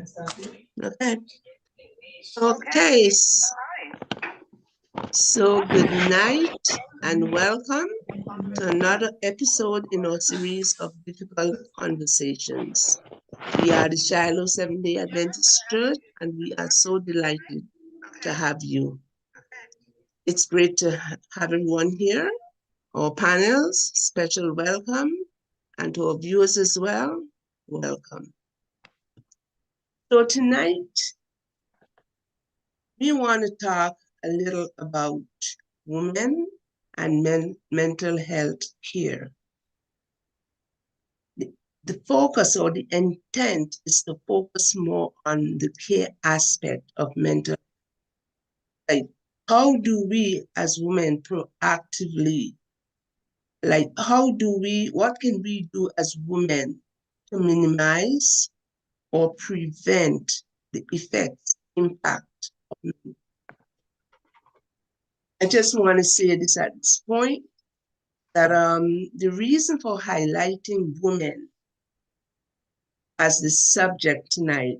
Okay. Okay. So good night and welcome to another episode in our series of difficult conversations. We are the Shiloh Seventh-day Adventist Church, and we are so delighted to have you. It's great to have everyone here. Our panels, special welcome, and to our viewers as well, welcome. So tonight, we want to talk a little about women and mental health care. The focus or the intent is to focus more on the care aspect of mental health. Like, how do we as women proactively, what can we do as women to minimize or prevent the effects, impact of mental health? I just want to say this at this point, that the reason for highlighting women as the subject tonight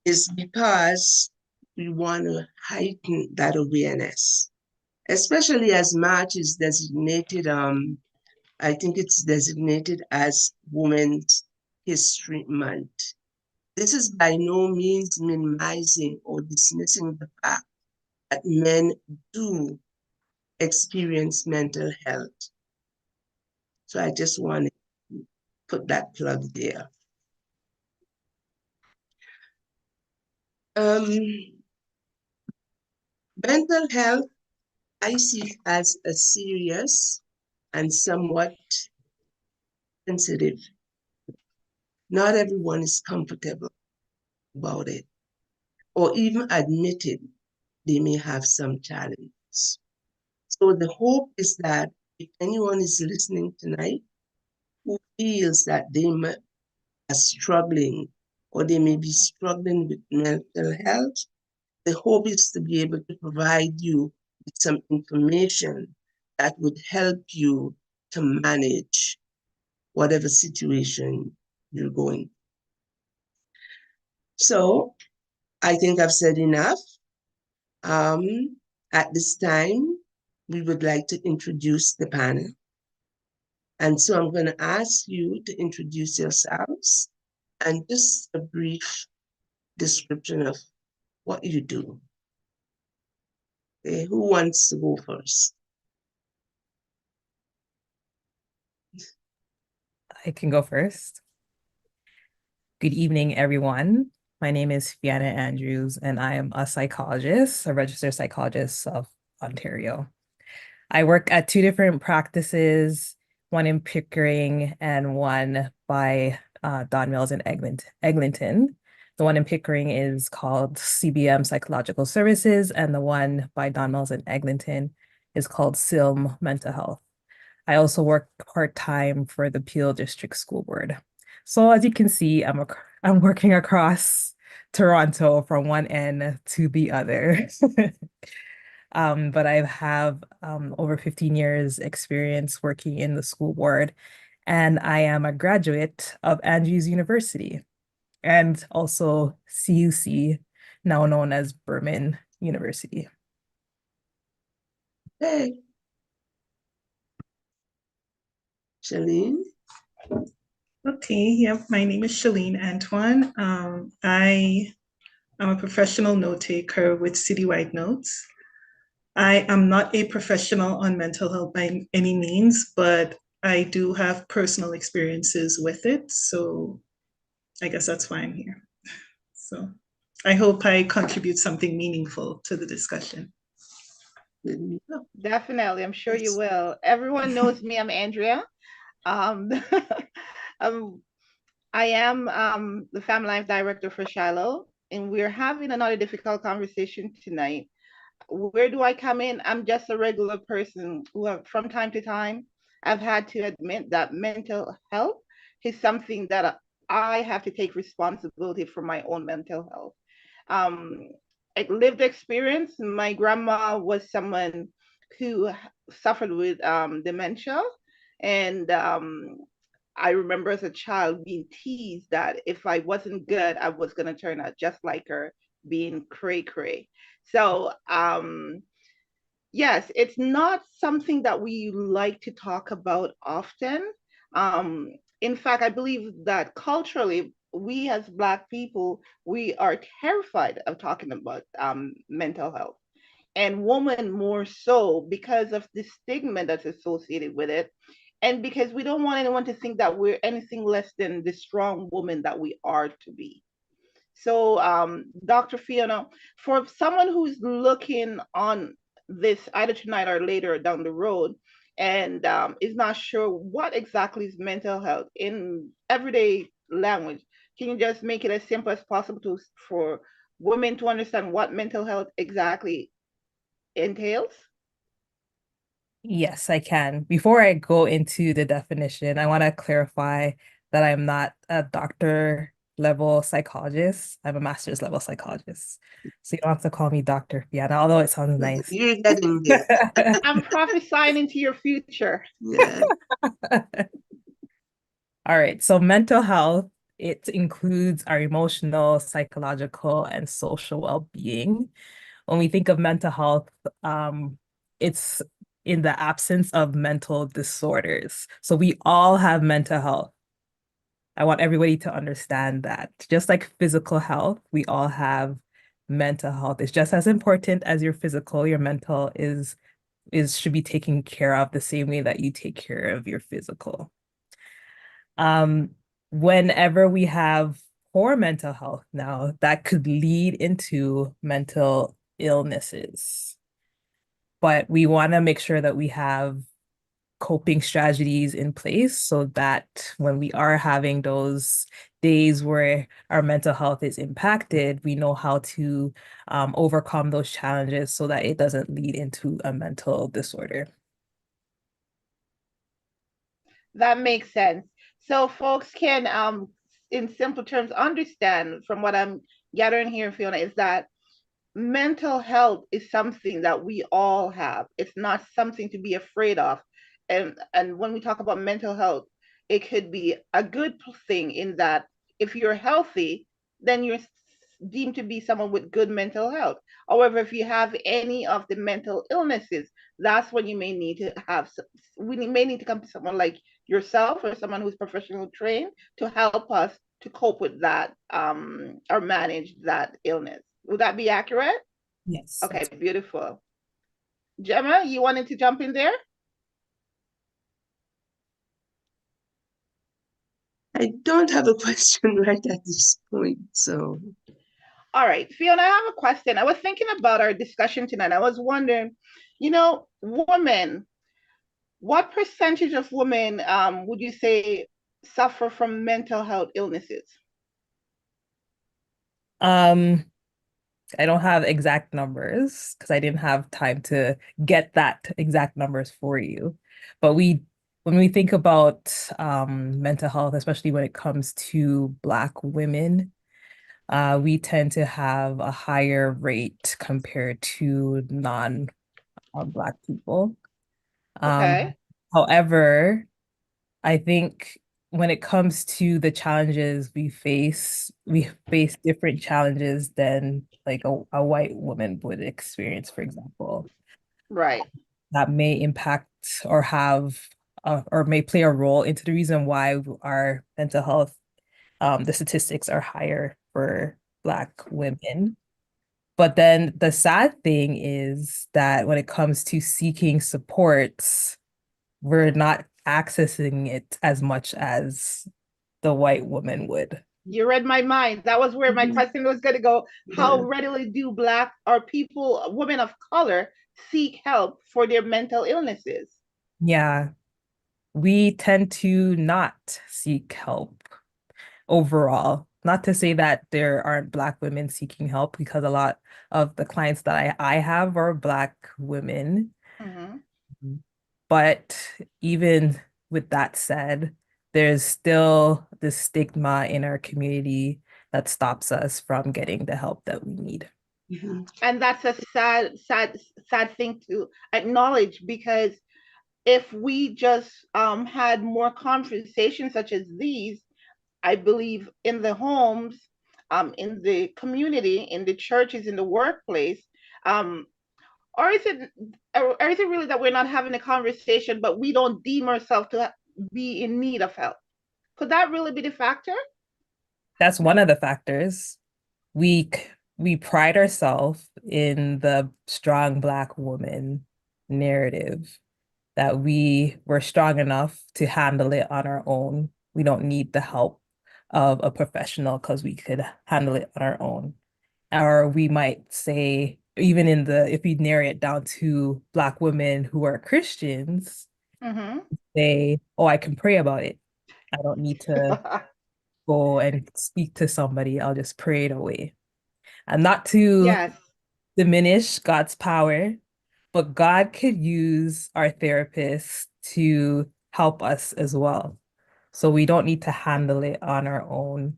is because we want to heighten that awareness, especially as March is designated, I think it's designated as Women's History Month. This is by no means minimizing or dismissing the fact that men do experience mental health. So I just want to put that plug there. Mental health, I see as a serious and somewhat sensitive. Not everyone is comfortable about it, or even admitted they may have some challenges. So the hope is that if anyone is listening tonight who feels that they are struggling or they may be struggling with mental health, the hope is to be able to provide you with some information that would help you to manage whatever situation you're going. So I think I've said enough. At this time, we would like to introduce the panel. And so I'm going to ask you to introduce yourselves and just a brief description of what you do. Okay, who wants to go first? I can go first. Good evening, everyone. My name is Fiana Andrews, and I am a psychologist, a registered psychologist of Ontario. I work at two different practices, one in Pickering and one by Don Mills in Eglinton. The one in Pickering is called CBM Psychological Services, and the one by Don Mills in Eglinton is called SILM Mental Health. I also work part-time for the Peel District School Board. So as you can see, I'm working across Toronto from one end to the other. But I have over 15 years experience working in the school board, and I am a graduate of Andrews University and also CUC, now known as Burman University. Hey. Shallene? Okay, yep, my name is Shallene Antoine. I am a professional note taker with Citywide Notes. I am not a professional on mental health by any means, but I do have personal experiences with it. So I guess that's why I'm here. So I hope I contribute something meaningful to the discussion. Definitely, I'm sure you will. Everyone knows me, I'm Andrea. I am the Family Life Director for Shiloh, and we're having another difficult conversation tonight. Where do I come in? I'm just a regular person who from time to time, I've had to admit that mental health is something that I have to take responsibility for my own mental health. Lived experience, my grandma was someone who suffered with dementia, and I remember as a child being teased that if I wasn't good, I was going to turn out just like her, being cray cray. So, yes, it's not something that we like to talk about often. In fact, I believe that culturally, we as Black people, we are terrified of talking about mental health, and women more so because of the stigma that's associated with it, and because we don't want anyone to think that we're anything less than the strong woman that we are to be. So, Dr. Fiona, for someone who's looking on this either tonight or later down the road and is not sure what exactly is mental health in everyday language, can you just make it as simple as possible for women to understand what mental health exactly entails? Yes, I can. Before I go into the definition, I want to clarify that I'm not a doctor level psychologist. I'm a master's level psychologist. So you don't have to call me Dr. Fiana, although it sounds nice. You're getting there. I'm prophesying into your future. Yeah. All right. So mental health, it includes our emotional, psychological, and social well-being. When we think of mental health, it's in the absence of mental disorders. So we all have mental health. I want everybody to understand that. Just like physical health, we all have mental health. It's just as important as your physical. Your mental should be taken care of the same way that you take care of your physical. Whenever we have poor mental health now, that could lead into mental illnesses. But we want to make sure that we have coping strategies in place so that when we are having those days where our mental health is impacted, we know how to overcome those challenges so that it doesn't lead into a mental disorder. That makes sense. So folks can, in simple terms, understand from what I'm gathering here, Fiona, is that mental health is something that we all have. It's not something to be afraid of. And when we talk about mental health, it could be a good thing in that if you're healthy, then you're deemed to be someone with good mental health. However, if you have any of the mental illnesses, that's when you may need to we may need to come to someone like yourself or someone who's professionally trained to help us to cope with that or manage that illness. Would that be accurate? Yes. Okay, beautiful. Gemma, you wanted to jump in there? I don't have a question right at this point, so. All right, Fiona, I have a question. I was thinking about our discussion tonight. I was wondering, women, what percentage of women would you say suffer from mental health illnesses? I don't have exact numbers because I didn't have time to get that exact numbers for you. But when we think about mental health, especially when it comes to Black women, we tend to have a higher rate compared to non-Black people. Okay. However, I think when it comes to the challenges we face different challenges than like a white woman would experience, for example. Right. That may impact or have or may play a role into the reason why our mental health, the statistics are higher for Black women. But then the sad thing is that when it comes to seeking supports, we're not accessing it as much as the white woman would. You read my mind. That was where my question was going to go. How readily do Black or women of color, seek help for their mental illnesses? Yeah, we tend to not seek help overall. Not to say that there aren't Black women seeking help, because a lot of the clients that I have are Black women. Mm-hmm. But even with that said, there's still this stigma in our community that stops us from getting the help that we need. And that's a sad thing to acknowledge, because if we just had more conversations such as these, I believe in the homes, in the community, in the churches, in the workplace, um, or is it really that we're not having a conversation, but we don't deem ourselves to be in need of help? Could that really be the factor? That's one of the factors. We pride ourselves in the strong Black woman narrative that we were strong enough to handle it on our own. We don't need the help of a professional because we could handle it on our own. Or we might say, even if we narrow it down to Black women who are Christians, Mm-hmm. say, oh, I can pray about it. I don't need to go and speak to somebody. I'll just pray it away. And not to Yes. diminish God's power, but God could use our therapists to help us as well. So we don't need to handle it on our own.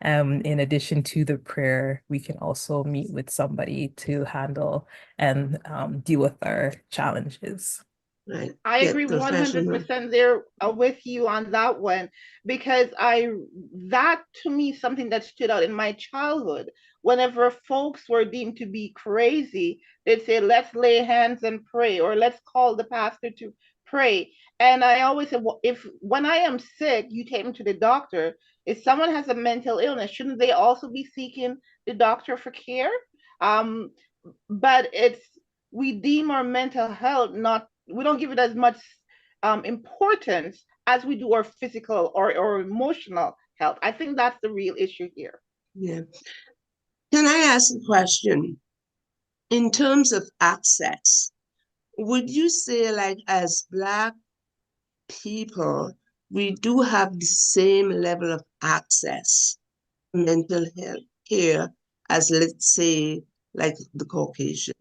In addition to the prayer, we can also meet with somebody to handle and deal with our challenges. Right. I Get agree professional. 100% there with you on that one, because that to me is something that stood out in my childhood. Whenever folks were deemed to be crazy, they'd say, let's lay hands and pray, or let's call the pastor to pray. And I always said, well, if when I am sick, you take me to the doctor. If someone has a mental illness, shouldn't they also be seeking the doctor for care? Um, but we deem our mental health not, we don't give it as much importance as we do our physical or emotional health. I think that's the real issue here. Yeah. Can I ask a question? In terms of access, would you say, like, as Black people, we do have the same level of access to mental health care as, let's say, like the Caucasian?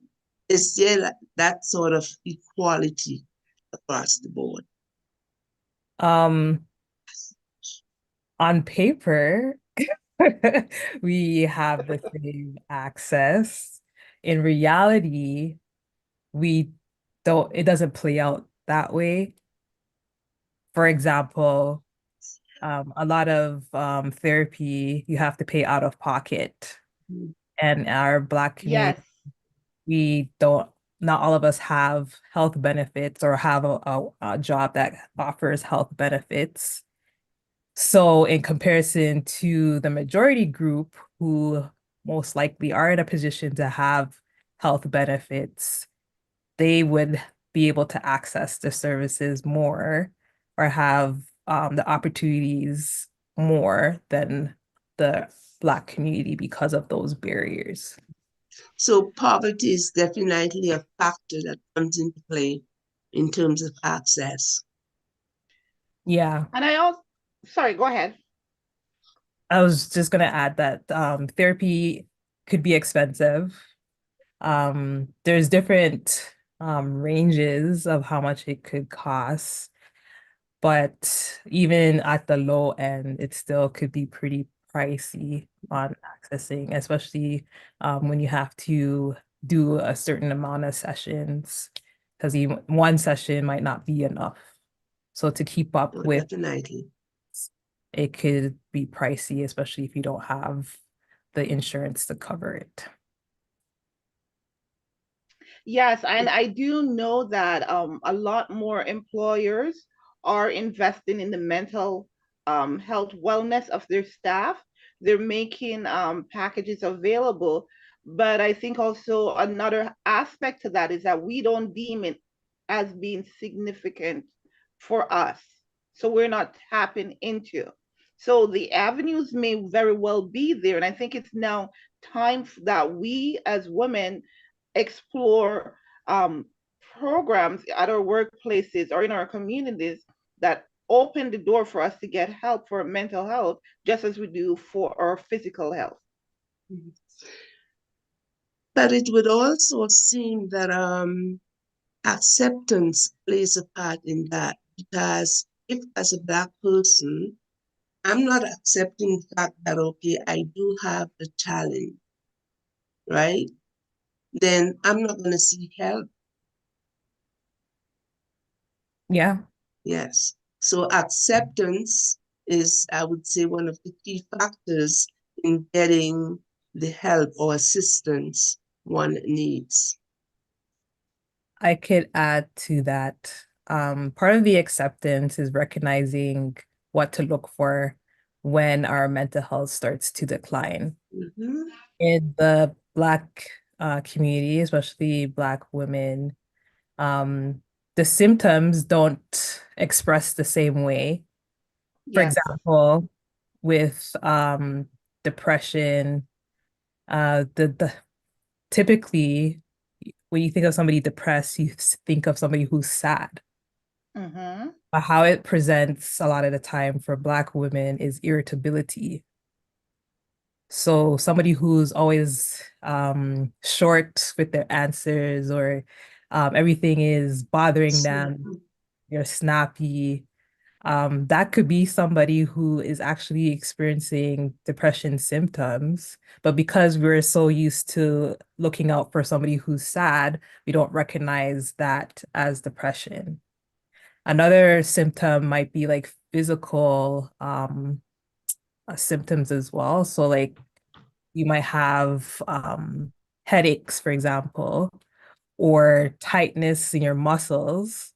Is there that sort of equality across the board? Um, on paper, we have the same access. In reality, we it doesn't play out that way. For example, a lot of therapy, you have to pay out of pocket. Mm. And our Black Yes. community, we don't, not all of us have health benefits or have a job that offers health benefits. So in comparison to the majority group who most likely are in a position to have health benefits, they would be able to access the services more or have the opportunities more than the Black community because of those barriers. So poverty is definitely a factor that comes into play in terms of access. Yeah, And I also, sorry, go ahead. I was just going to add that therapy could be expensive. There's different ranges of how much it could cost, but even at the low end, it still could be pretty pricey on accessing, especially when you have to do a certain amount of sessions, because even one session might not be enough. So to keep up Oh, with definitely. it could be pricey, especially if you don't have the insurance to cover it. Yes, and I do know that a lot more employers are investing in the mental health wellness of their staff. They're making packages available. But I think also another aspect to that is that we don't deem it as being significant for us. So we're not tapping into. So the avenues may very well be there. And I think it's now time that we as women explore programs at our workplaces or in our communities that open the door for us to get help for mental health, just as we do for our physical health. Mhm. But it would also seem that acceptance plays a part in that, because if, as a Black person, I'm not accepting the fact that, okay, I do have a challenge, right? Then I'm not going to seek help. Yeah. Yes. So acceptance is, I would say, one of the key factors in getting the help or assistance one needs. I could add to that. Part of the acceptance is recognizing what to look for when our mental health starts to decline. Mhm. In the Black community, especially Black women, um, the symptoms don't express the same way. For Yes. example, with depression, the typically when you think of somebody depressed, you think of somebody who's sad. Mm-hmm. But how it presents a lot of the time for Black women is irritability. So somebody who's always short with their answers, or everything is bothering them, So, they're snappy. That could be somebody who is actually experiencing depression symptoms, but because we're so used to looking out for somebody who's sad, we don't recognize that as depression. Another symptom might be like physical symptoms as well. So like you might have headaches, for example, or tightness in your muscles,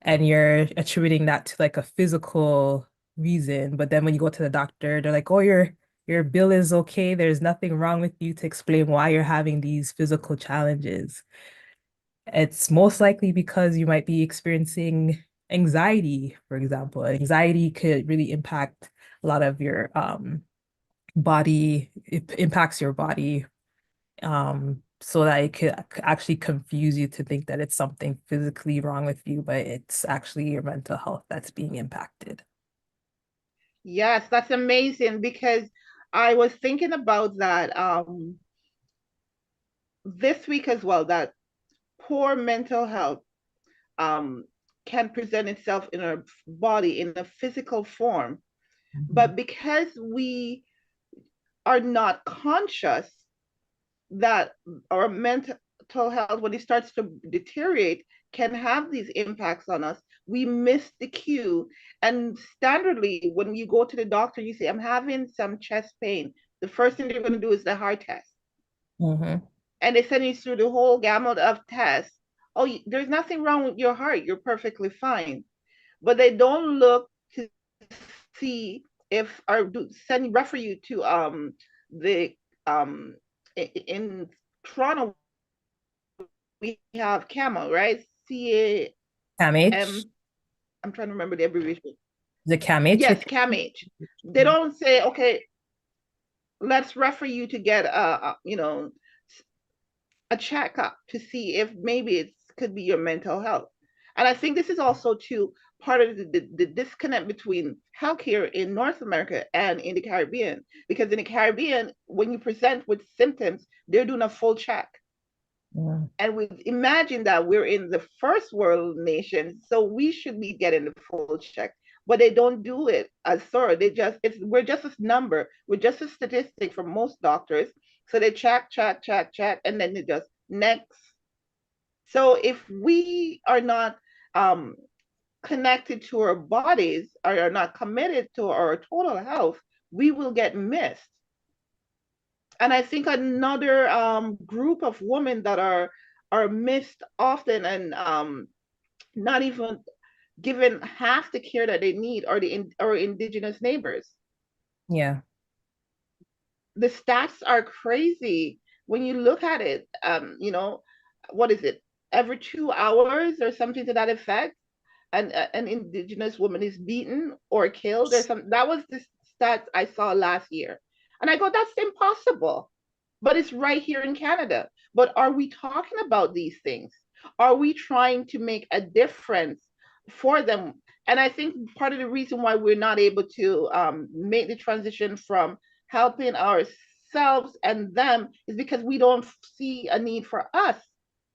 and you're attributing that to like a physical reason. But then when you go to the doctor, they're like, "Oh, your bill is okay. There's nothing wrong with you," to explain why you're having these physical challenges. It's most likely because you might be experiencing anxiety, for example. Anxiety could really impact a lot of your body. It impacts your body, so that it could actually confuse you to think that it's something physically wrong with you, but it's actually your mental health that's being impacted. Yes, that's amazing because I was thinking about that this week as well, that poor mental health um, can present itself in our body in a physical form. Mhm. But because we are not conscious that our mental health, when it starts to deteriorate, can have these impacts on us, we miss the cue. And standardly, when you go to the doctor, you say, I'm having some chest pain. The first thing they're going to do is the heart test. Mhm. And they send you through the whole gamut of tests. Oh, there's nothing wrong with your heart. You're perfectly fine. But they don't look to see if, or send refer you to the in Toronto we have CAMO, right? CAMH? CAM. I'm trying to remember the abbreviation. Is it CAMH? Yes, CAMH. They don't say, okay, let's refer you to get a checkup to see if maybe it could be your mental health. And I think this is also too part of the disconnect between healthcare in North America and in the Caribbean. Because in the Caribbean, when you present with symptoms, they're doing a full check. Yeah. And we imagine that we're in the first world nation, so we should be getting the full check. But they don't do it as thorough. We're just a number, we're just a statistic for most doctors. So they check, and then they just next. So if we are not um, connected to our bodies, or are not committed to our total health, we will get missed. And I think another group of women that are missed often, and not even given half the care that they need, are or indigenous neighbors. Yeah. The stats are crazy when you look at it. What is it? Every 2 hours or something to that effect, an indigenous woman is beaten or killed. That was the stats I saw last year, and I go, that's impossible. But it's right here in Canada. But are we talking about these things? Are we trying to make a difference for them? And I think part of the reason why we're not able to make the transition from helping ourselves and them is because we don't see a need for us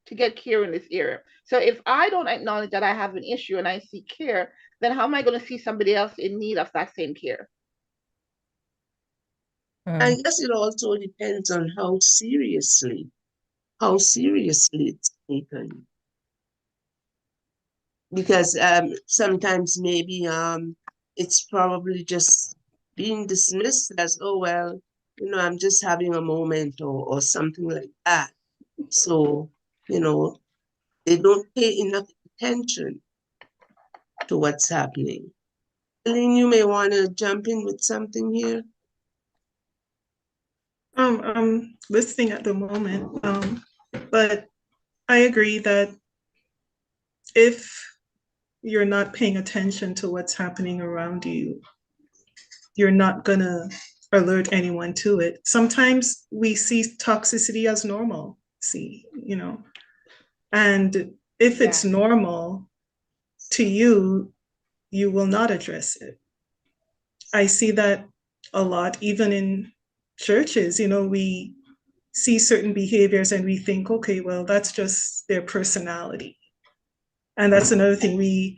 to get care in this area. So if I don't acknowledge that I have an issue and I seek care, then how am I going to see somebody else in need of that same care? I Mm. guess it also depends on how seriously it's taken. because sometimes maybe it's probably just being dismissed as, oh well, I'm just having a moment or something like that. So, they don't pay enough attention to what's happening. Shallene, you may want to jump in with something here. I'm listening at the moment, but I agree that if you're not paying attention to what's happening around you, you're not gonna alert anyone to it. Sometimes we see toxicity as normal, and if it's normal to you, you will not address it. I see that a lot, even in churches. We see certain behaviors and we think, okay, well, that's just their personality. And that's another thing. We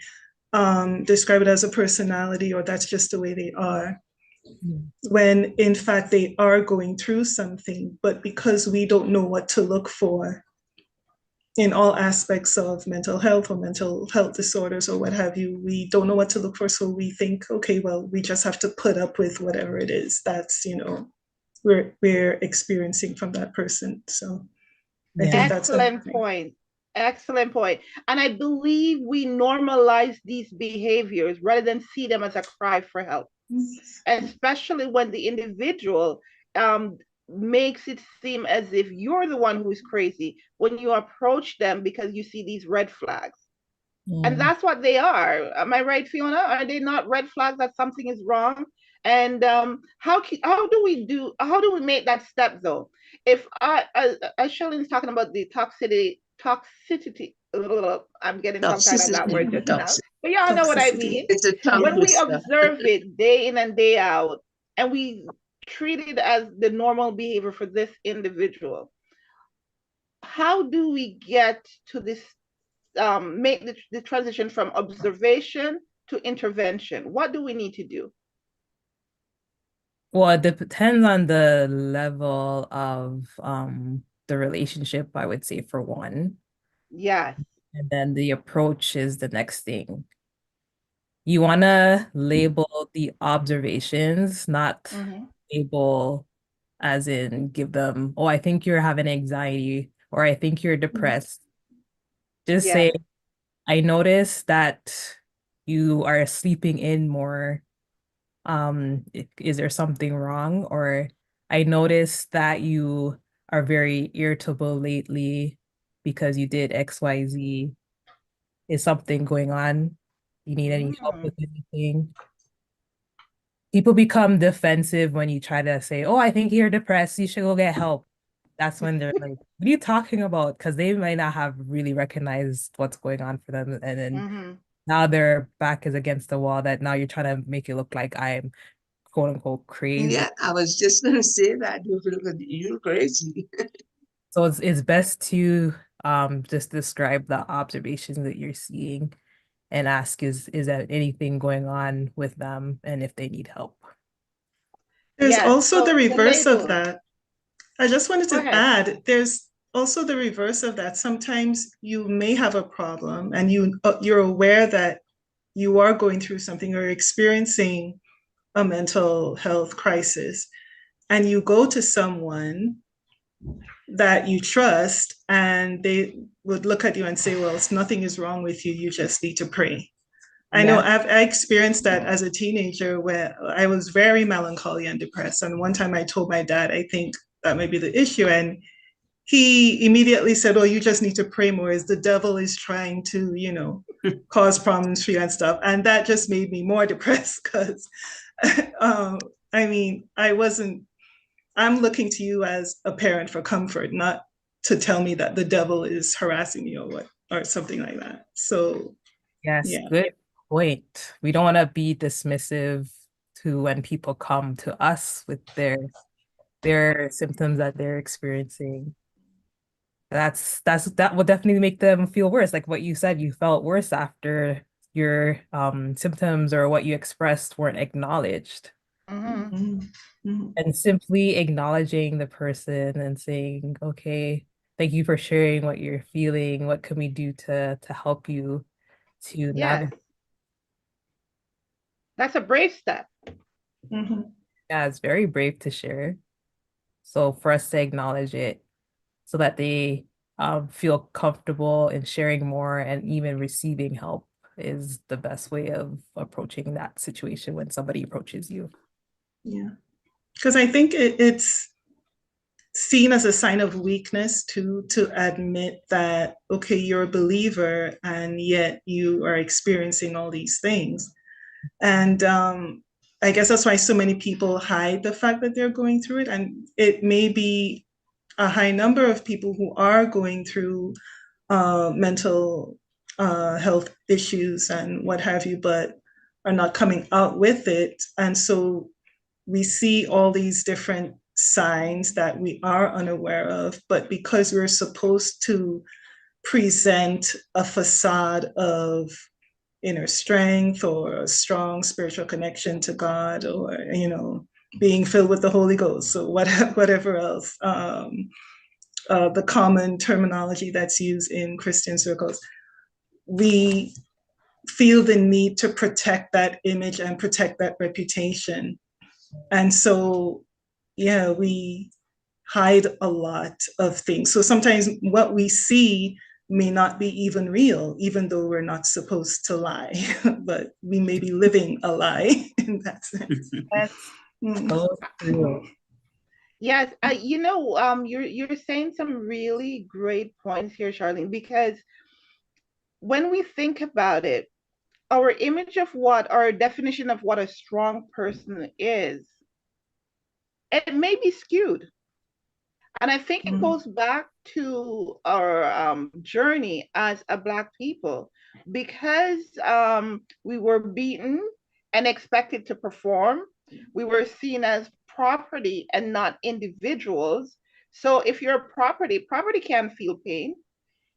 describe it as a personality, or that's just the way they are. When in fact they are going through something, but because we don't know what to look for in all aspects of mental health or mental health disorders or what have you, we don't know what to look for. So we think, okay, well, we just have to put up with whatever it is that's, we're experiencing from that person. So I think that's excellent point. Excellent point. And I believe we normalize these behaviors rather than see them as a cry for help, especially when the individual makes it seem as if you're the one who is crazy when you approach them because you see these red flags. And that's what they are. Am I right, Fiona? Are they not red flags that something is wrong? And how do we make that step though? If as Shalene's talking about the toxicity, I'm getting some kind of that word just now, but y'all know what I mean. It's a tongue when we twister. observe it day in and day out, and we treat it as the normal behavior for this individual, how do we get to this, make the transition from observation to intervention? What do we need to do? Well, it depends on the level of the relationship, I would say, for one. Yes. And then the approach is the next thing. You want to label the observations, not label as in give them, oh, I think you're having anxiety, or I think you're depressed. Just say, I noticed that you are sleeping in more. Is there something wrong? Or I noticed that you are very irritable lately because you did XYZ. Is something going on? You need any help with anything? People become defensive when you try to say, oh, I think you're depressed, you should go get help. That's when they're like, what are you talking about? Because they might not have really recognized what's going on for them. And then now their back is against the wall, that now you're trying to make it look like I'm quote unquote crazy. Yeah, I was just going to say that. You're crazy. So it's best to just describe the observations that you're seeing and ask, is there anything going on with them and if they need help? There's also the reverse of that. I just wanted to add, there's also the reverse of that. Sometimes you may have a problem and you're aware that you are going through something or experiencing a mental health crisis, and you go to someone that you trust and they would look at you and say, well, nothing is wrong with you, you just need to pray. I know I experienced that as a teenager where I was very melancholy and depressed. And one time I told my dad, I think that might be the issue. And he immediately said, oh, you just need to pray more, as the devil is trying to, cause problems for you and stuff. And that just made me more depressed because, I'm looking to you as a parent for comfort, not to tell me that the devil is harassing me or something like that. So, yes, good point. We don't want to be dismissive to when people come to us with their symptoms that they're experiencing. That will definitely make them feel worse. Like what you said, you felt worse after your symptoms or what you expressed weren't acknowledged. And simply acknowledging the person and saying, okay, thank you for sharing what you're feeling. What can we do to help you? to Yes. navigate. That's a brave step. Mhm. Yeah, it's very brave to share. So for us to acknowledge it so that they feel comfortable in sharing more and even receiving help is the best way of approaching that situation when somebody approaches you. Yeah. Because I think it's seen as a sign of weakness to admit that, okay, you're a believer and yet you are experiencing all these things. And I guess that's why so many people hide the fact that they're going through it. And it may be a high number of people who are going through mental health issues and what have you, but are not coming out with it. And so we see all these different signs that we are unaware of, but because we're supposed to present a facade of inner strength or a strong spiritual connection to God, or being filled with the Holy Ghost, so whatever else, the common terminology that's used in Christian circles, we feel the need to protect that image and protect that reputation. And so, yeah, we hide a lot of things. So sometimes what we see may not be even real, even though we're not supposed to lie, but we may be living a lie in that sense. That's so true. Yes, you're saying some really great points here, Charlene, because when we think about it, our image of what, our definition of what a strong person is, it may be skewed. And I think it goes back to our journey as a Black people, because we were beaten and expected to perform. We were seen as property and not individuals. So if you're property, property can feel pain.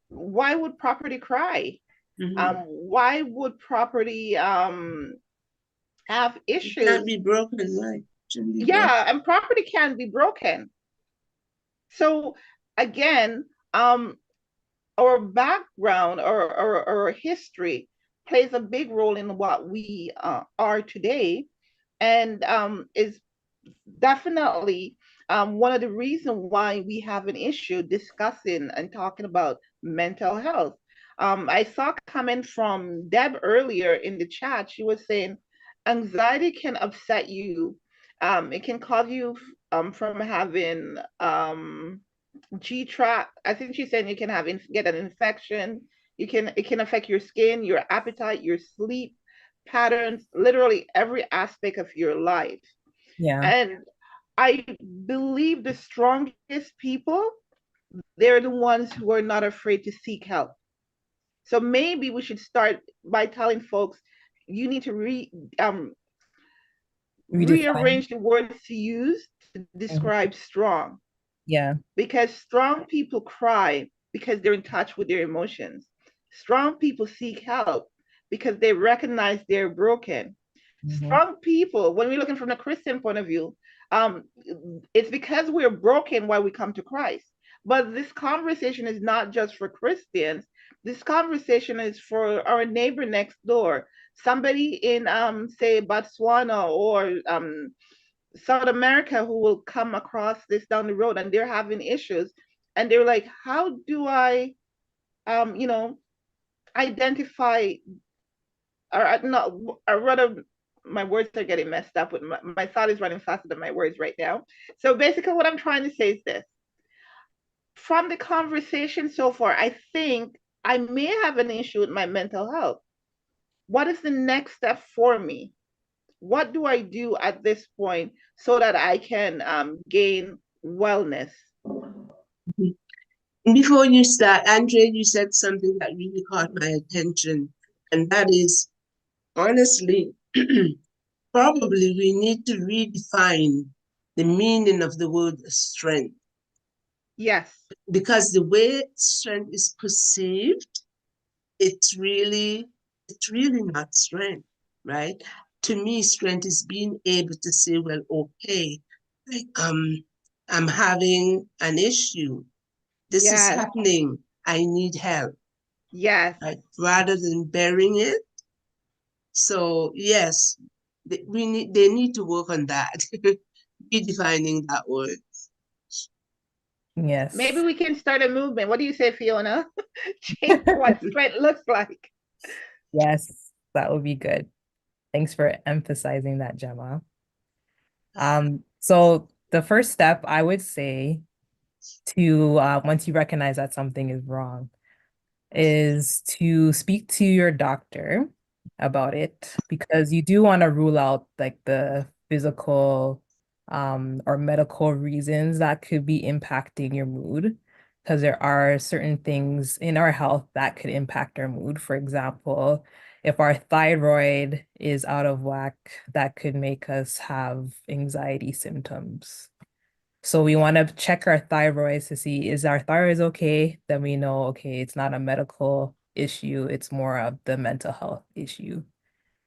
Why would property cry? Why would property have issues? It can't be broken, right? Yeah, and property can be broken. So again, our background or our history plays a big role in what we are today, and is definitely one of the reasons why we have an issue discussing and talking about mental health. I saw a comment from Deb earlier in the chat. She was saying anxiety can upset you. It can cause you from having G-tract. I think she said you can get an infection. It can affect your skin, your appetite, your sleep patterns, literally every aspect of your life. Yeah. And I believe the strongest people, they're the ones who are not afraid to seek help. So maybe we should start by telling folks, you need to rearrange the words to use to describe strong. Yeah. Because strong people cry because they're in touch with their emotions. Strong people seek help because they recognize they're broken. Strong people, when we're looking from the Christian point of view, it's because we're broken why we come to Christ. But this conversation is not just for Christians. This conversation is for our neighbor next door, somebody in, say, Botswana or South America, who will come across this down the road and they're having issues. And they're like, how do I, identify, or not, or rather, my words are getting messed up with my thought is running faster than my words right now. So basically what I'm trying to say is this. From the conversation so far, I think I may have an issue with my mental health. What is the next step for me? What do I do at this point so that I can gain wellness? Before you start, Andrea, you said something that really caught my attention, and that is, honestly, probably we need to redefine the meaning of the word strength. Yes. Because the way strength is perceived, it's really not strength, right? To me, strength is being able to say, well, okay, I'm having an issue. This is happening. I need help. Yes. right? Rather than burying it. So yes, they need to work on that, redefining that word. Yes. Maybe we can start a movement. What do you say, Fiona? Change what strength looks like. Yes, that would be good. Thanks for emphasizing that, Gemma. So the first step I would say to once you recognize that something is wrong is to speak to your doctor about it, because you do want to rule out like the physical or medical reasons that could be impacting your mood, because there are certain things in our health that could impact our mood. For example, if our thyroid is out of whack, that could make us have anxiety symptoms. So we want to check our thyroids to see, is our thyroid okay? Then we know, okay, it's not a medical issue, it's more of the mental health issue.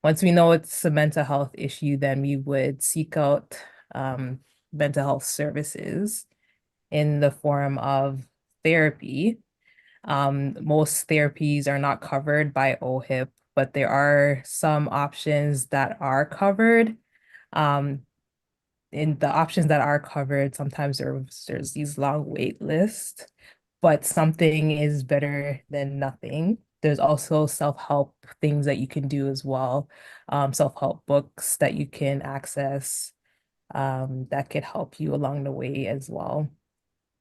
Once we know it's a mental health issue, then we would seek out mental health services in the form of therapy. Most therapies are not covered by OHIP, but there are some options that are covered. Um, in the options that are covered, sometimes there's these long wait lists, but something is better than nothing. There's also self-help things that you can do as well, self-help books that you can access that could help you along the way as well.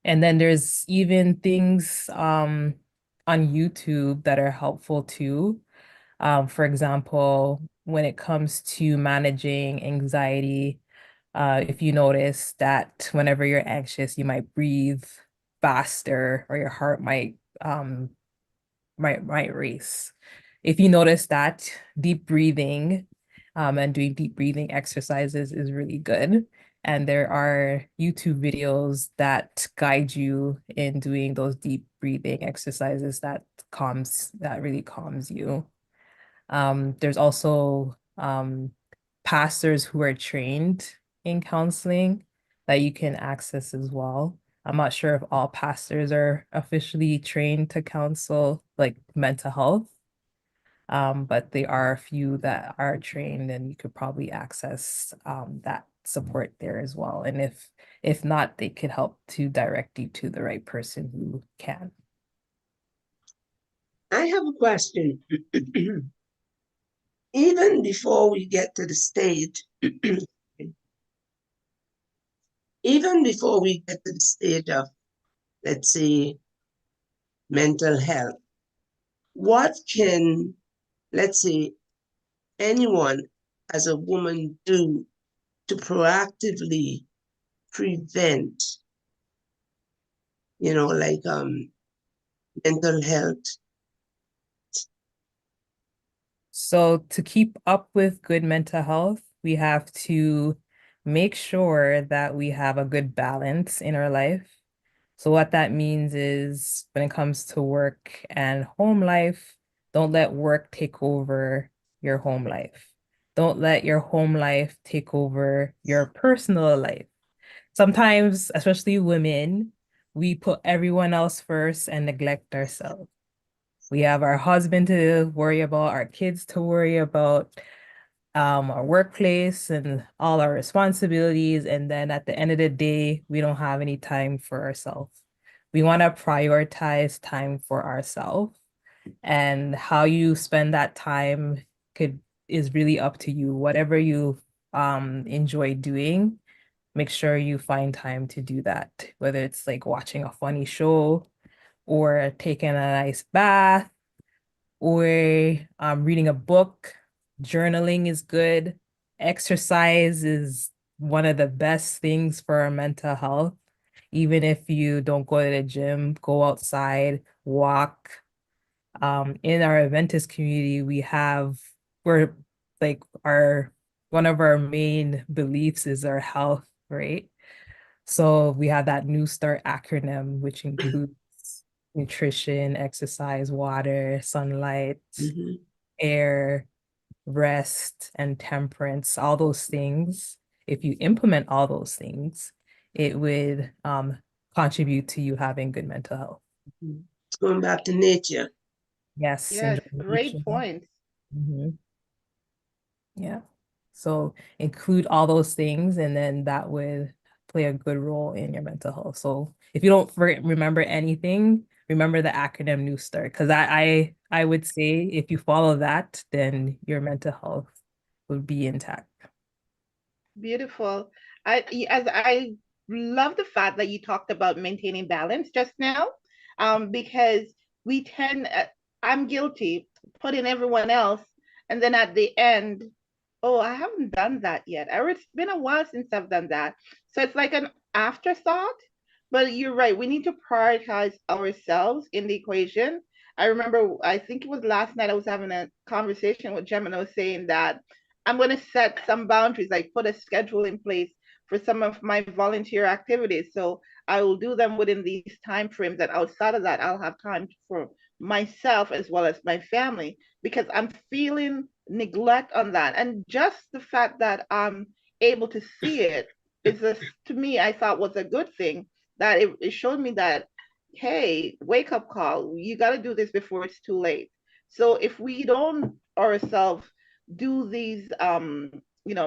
And then there's even things on YouTube that are helpful too. For example, when it comes to managing anxiety, if you notice that whenever you're anxious, you might breathe faster or your heart might race. If you notice that, deep breathing and doing deep breathing exercises is really good. And there are YouTube videos that guide you in doing those deep breathing exercises that really calms you. There's also pastors who are trained in counseling that you can access as well. I'm not sure if all pastors are officially trained to counsel like mental health, but there are a few that are trained, and you could probably access that support there as well. And if not, they could help to direct you to the right person who can. I have a question. Even before we get to the stage, even before we get to the stage of, let's say, mental health, what can, let's say, anyone as a woman do to proactively prevent, like mental health? So to keep up with good mental health, we have to make sure that we have a good balance in our life. So what that means is when it comes to work and home life, don't let work take over your home life. Don't let your home life take over your personal life. Sometimes, especially women, we put everyone else first and neglect ourselves. We have our husband to worry about, our kids to worry about, our workplace and all our responsibilities. And then at the end of the day, we don't have any time for ourselves. We want to prioritize time for ourselves, and how you spend that time is really up to you. Whatever you enjoy doing, make sure you find time to do that, whether it's like watching a funny show or taking a nice bath or reading a book. Journaling is good. Exercise is one of the best things for our mental health. Even if you don't go to the gym, go outside, walk. In our Adventist community, we're like one of our main beliefs is our health, right? So we have that New Start acronym, which includes nutrition, exercise, water, sunlight, Mhm. air, rest, and temperance, all those things. If you implement all those things, it would contribute to you having good mental health. It's going back to nature. Yes, Yes, syndrome great relation. point. Mhm. Yeah. So include all those things, and then that would play a good role in your mental health. So if you don't remember anything, remember the acronym New Start, because I would say if you follow that, then your mental health would be intact. Beautiful. As I love the fact that you talked about maintaining balance just now, because we tend, I'm guilty, putting everyone else, and then at the end, oh, I haven't done that yet, or it's been a while since I've done that. So it's like an afterthought. But you're right, we need to prioritize ourselves in the equation. I remember, I think it was last night, I was having a conversation with Gemma, and I was saying that I'm going to set some boundaries, like put a schedule in place for some of my volunteer activities. So I will do them within these time frames. And outside of that, I'll have time for myself as well as my family, because I'm feeling neglect on that. And just the fact that I'm able to see it is just, to me, I thought was a good thing, that it showed me that, hey, wake up call, you got to do this before it's too late. So if we don't ourselves do these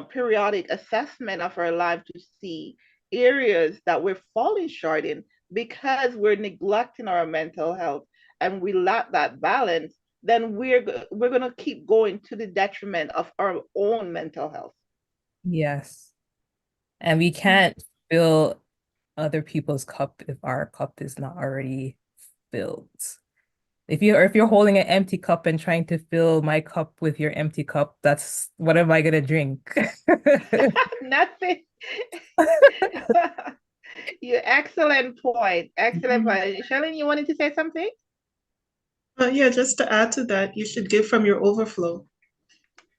periodic assessment of our life to see areas that we're falling short in because we're neglecting our mental health and we lack that balance, then we're going to keep going to the detriment of our own mental health. Yes. And we can't fill other people's cup if our cup is not already filled. If you're holding an empty cup and trying to fill my cup with your empty cup, that's what am I gonna drink? Nothing. You excellent point. Excellent point. Shallene, you wanted to say something? Yeah, just to add to that, you should give from your overflow,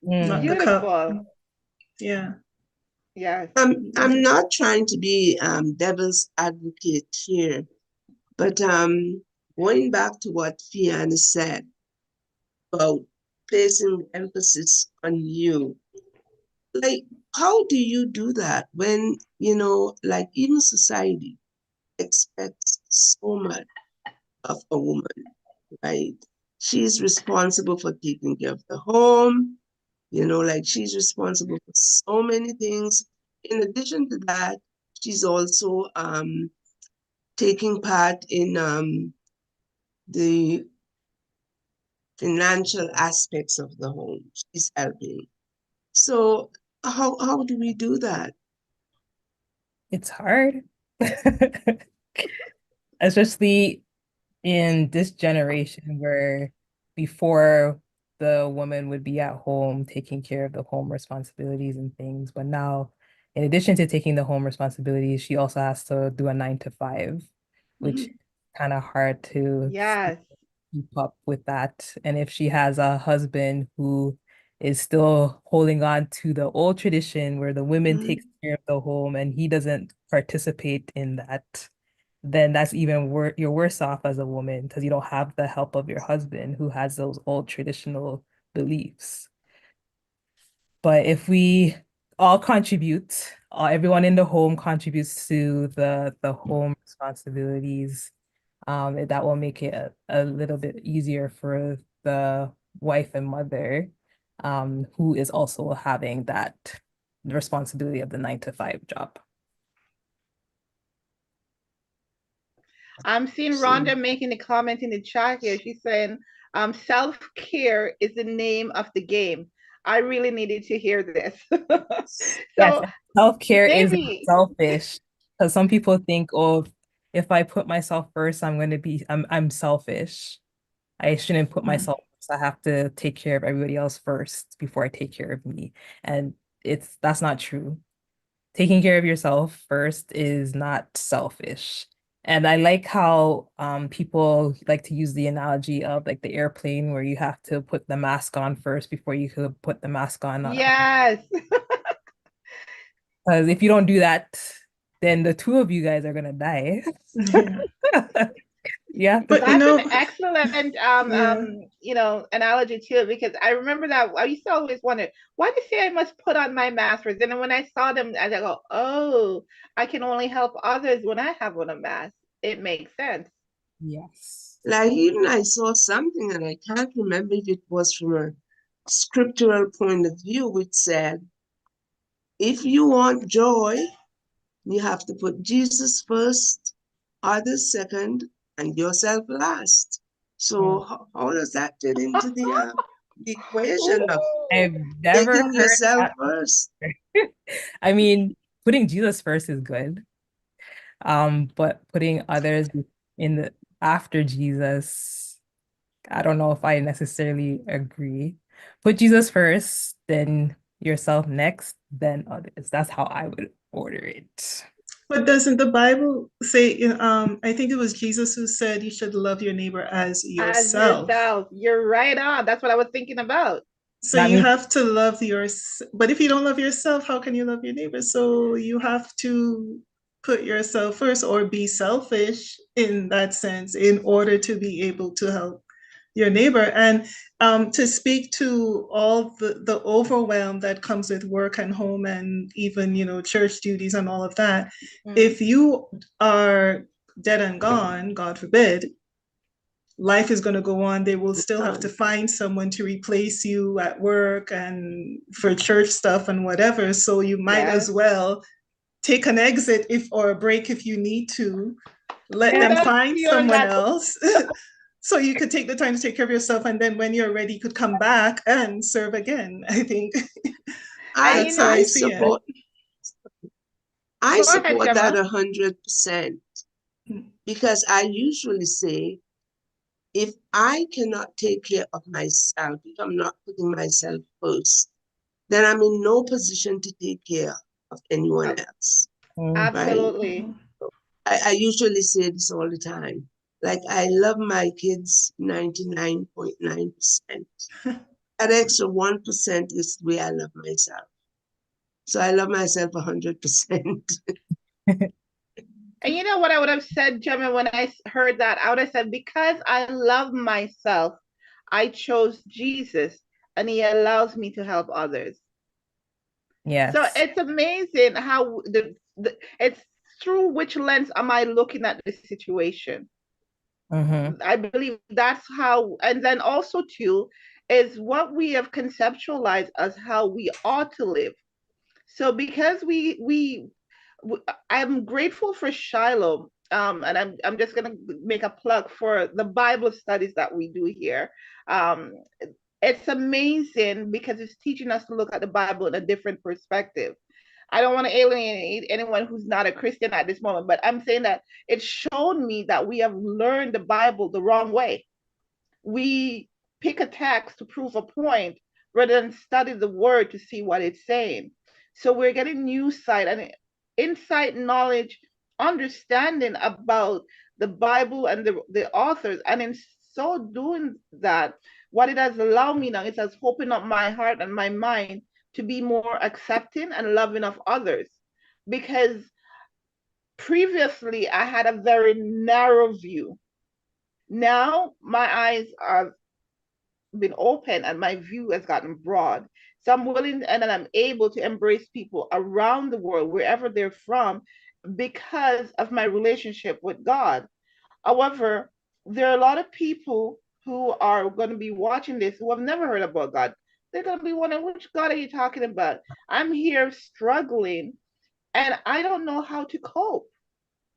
not the cup. Beautiful. Yeah. Yes. I'm not trying to be devil's advocate here, but going back to what Fiana said about placing emphasis on you, like, how do you do that when, like, even society expects so much of a woman, right? She's responsible for taking care of the home, like she's responsible for so many things. In addition to that, she's also taking part in the financial aspects of the home. She's helping. So how do we do that? It's hard. Especially in this generation where before the woman would be at home taking care of the home responsibilities and things, but now in addition to taking the home responsibilities, she also has to do a 9 to 5, which is kind of hard to Yes. keep up with that. And if she has a husband who is still holding on to the old tradition where the women takes care of the home and he doesn't participate in that, then that's even worse. You're worse off as a woman because you don't have the help of your husband who has those old traditional beliefs. But if we all contribute, everyone in the home contributes to the home responsibilities, that will make it a little bit easier for the wife and mother, who is also having that responsibility of the 9 to 5 job. I'm seeing Rhonda making a comment in the chat here. She's saying, self-care is the name of the game. I really needed to hear this. Yes, So self-care isn't maybe, selfish because some people think, oh, if I put myself first, I'm selfish. I shouldn't put myself first. I have to take care of everybody else first before I take care of me. And that's not true. Taking care of yourself first is not selfish. And I like how people like to use the analogy of like the airplane where you have to put the mask on first before you could put the mask on. yes. Because if you don't do that, then the two of you guys are gonna die. Yeah. But That's an excellent yeah. analogy too, because I remember that I used to always wonder, why do they say I must put on my mask first? And then when I saw them, I go, oh, I can only help others when I have on a mask. It makes sense. Yes. Like even I saw something and I can't remember if it was from a scriptural point of view, which said, if you want joy, you have to put Jesus first, others second, and yourself last. So how does that fit into the equation of I've never taking heard yourself that. first? I mean, putting Jesus first is good. But putting others in the after Jesus, I don't know if I necessarily agree. Put Jesus first, then yourself next, then others. That's how I would order it. But doesn't the Bible say, I think it was Jesus who said you should love your neighbor as As yourself. yourself. You're right on. That's what I was thinking about. So That you means have to love but if you don't love yourself, how can you love your neighbor? So you have to put yourself first or be selfish in that sense in order to be able to help your neighbor. And to speak to all the overwhelm that comes with work and home and even, church duties and all of that, if you are dead and gone, God forbid, life is going to go on. They will still have to find someone to replace you at work and for church stuff and whatever. So you might as well take an exit or a break if you need to. Let them find someone else. So you could take the time to take care of yourself, and then when you're ready, you could come back and serve again. I think that's how I see it. I support that 100%, because I usually say, if I cannot take care of myself, if I'm not putting myself first, then I'm in no position to take care of anyone else. Absolutely. Right? I usually say this all the time. Like, I love my kids 99.9%. That extra 1% is the way I love myself. So I love myself 100%. And you know what I would have said, Gemma, when I heard that? I would have said, because I love myself, I chose Jesus, and he allows me to help others. Yes. So it's amazing how it's through which lens am I looking at this situation? I believe that's how, and then also too, is what we have conceptualized as how we ought to live. So because I'm grateful for Shiloh, and I'm just gonna make a plug for the Bible studies that we do here. Um, it's amazing because it's teaching us to look at the Bible in a different perspective. I don't want to alienate anyone who's not a Christian at this moment, but I'm saying that it's shown me that we have learned the Bible the wrong way. We pick a text to prove a point rather than study the word to see what it's saying. So we're getting new sight and insight, knowledge, understanding about the Bible and the authors. And in so doing that, what it has allowed me now, it has opened up my heart and my mind to be more accepting and loving of others. Because previously I had a very narrow view. Now my eyes are been open and my view has gotten broad. So I'm willing and I'm able to embrace people around the world, wherever they're from, because of my relationship with God. However, there are a lot of people who are going to be watching this who have never heard about God. They're going to be wondering, which God are you talking about? I'm here struggling and I don't know how to cope.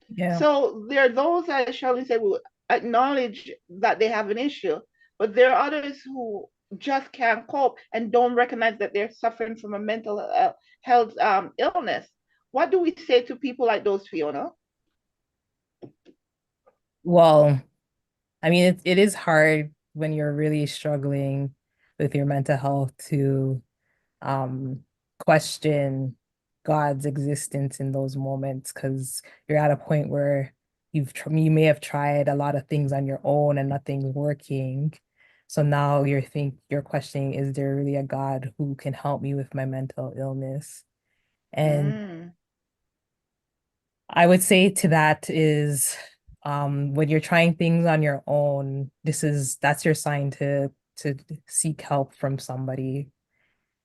Yeah. So there are those, as Shallene said, will acknowledge that they have an issue, but there are others who just can't cope and don't recognize that they're suffering from a mental health illness. What do we say to people like those, Fiona? Well, I mean, it is hard when you're really struggling with your mental health to question God's existence in those moments, because you're at a point where you may have tried a lot of things on your own and nothing's working. So now you're questioning, is there really a God who can help me with my mental illness? And I would say to that is, when you're trying things on your own, that's your sign to seek help from somebody.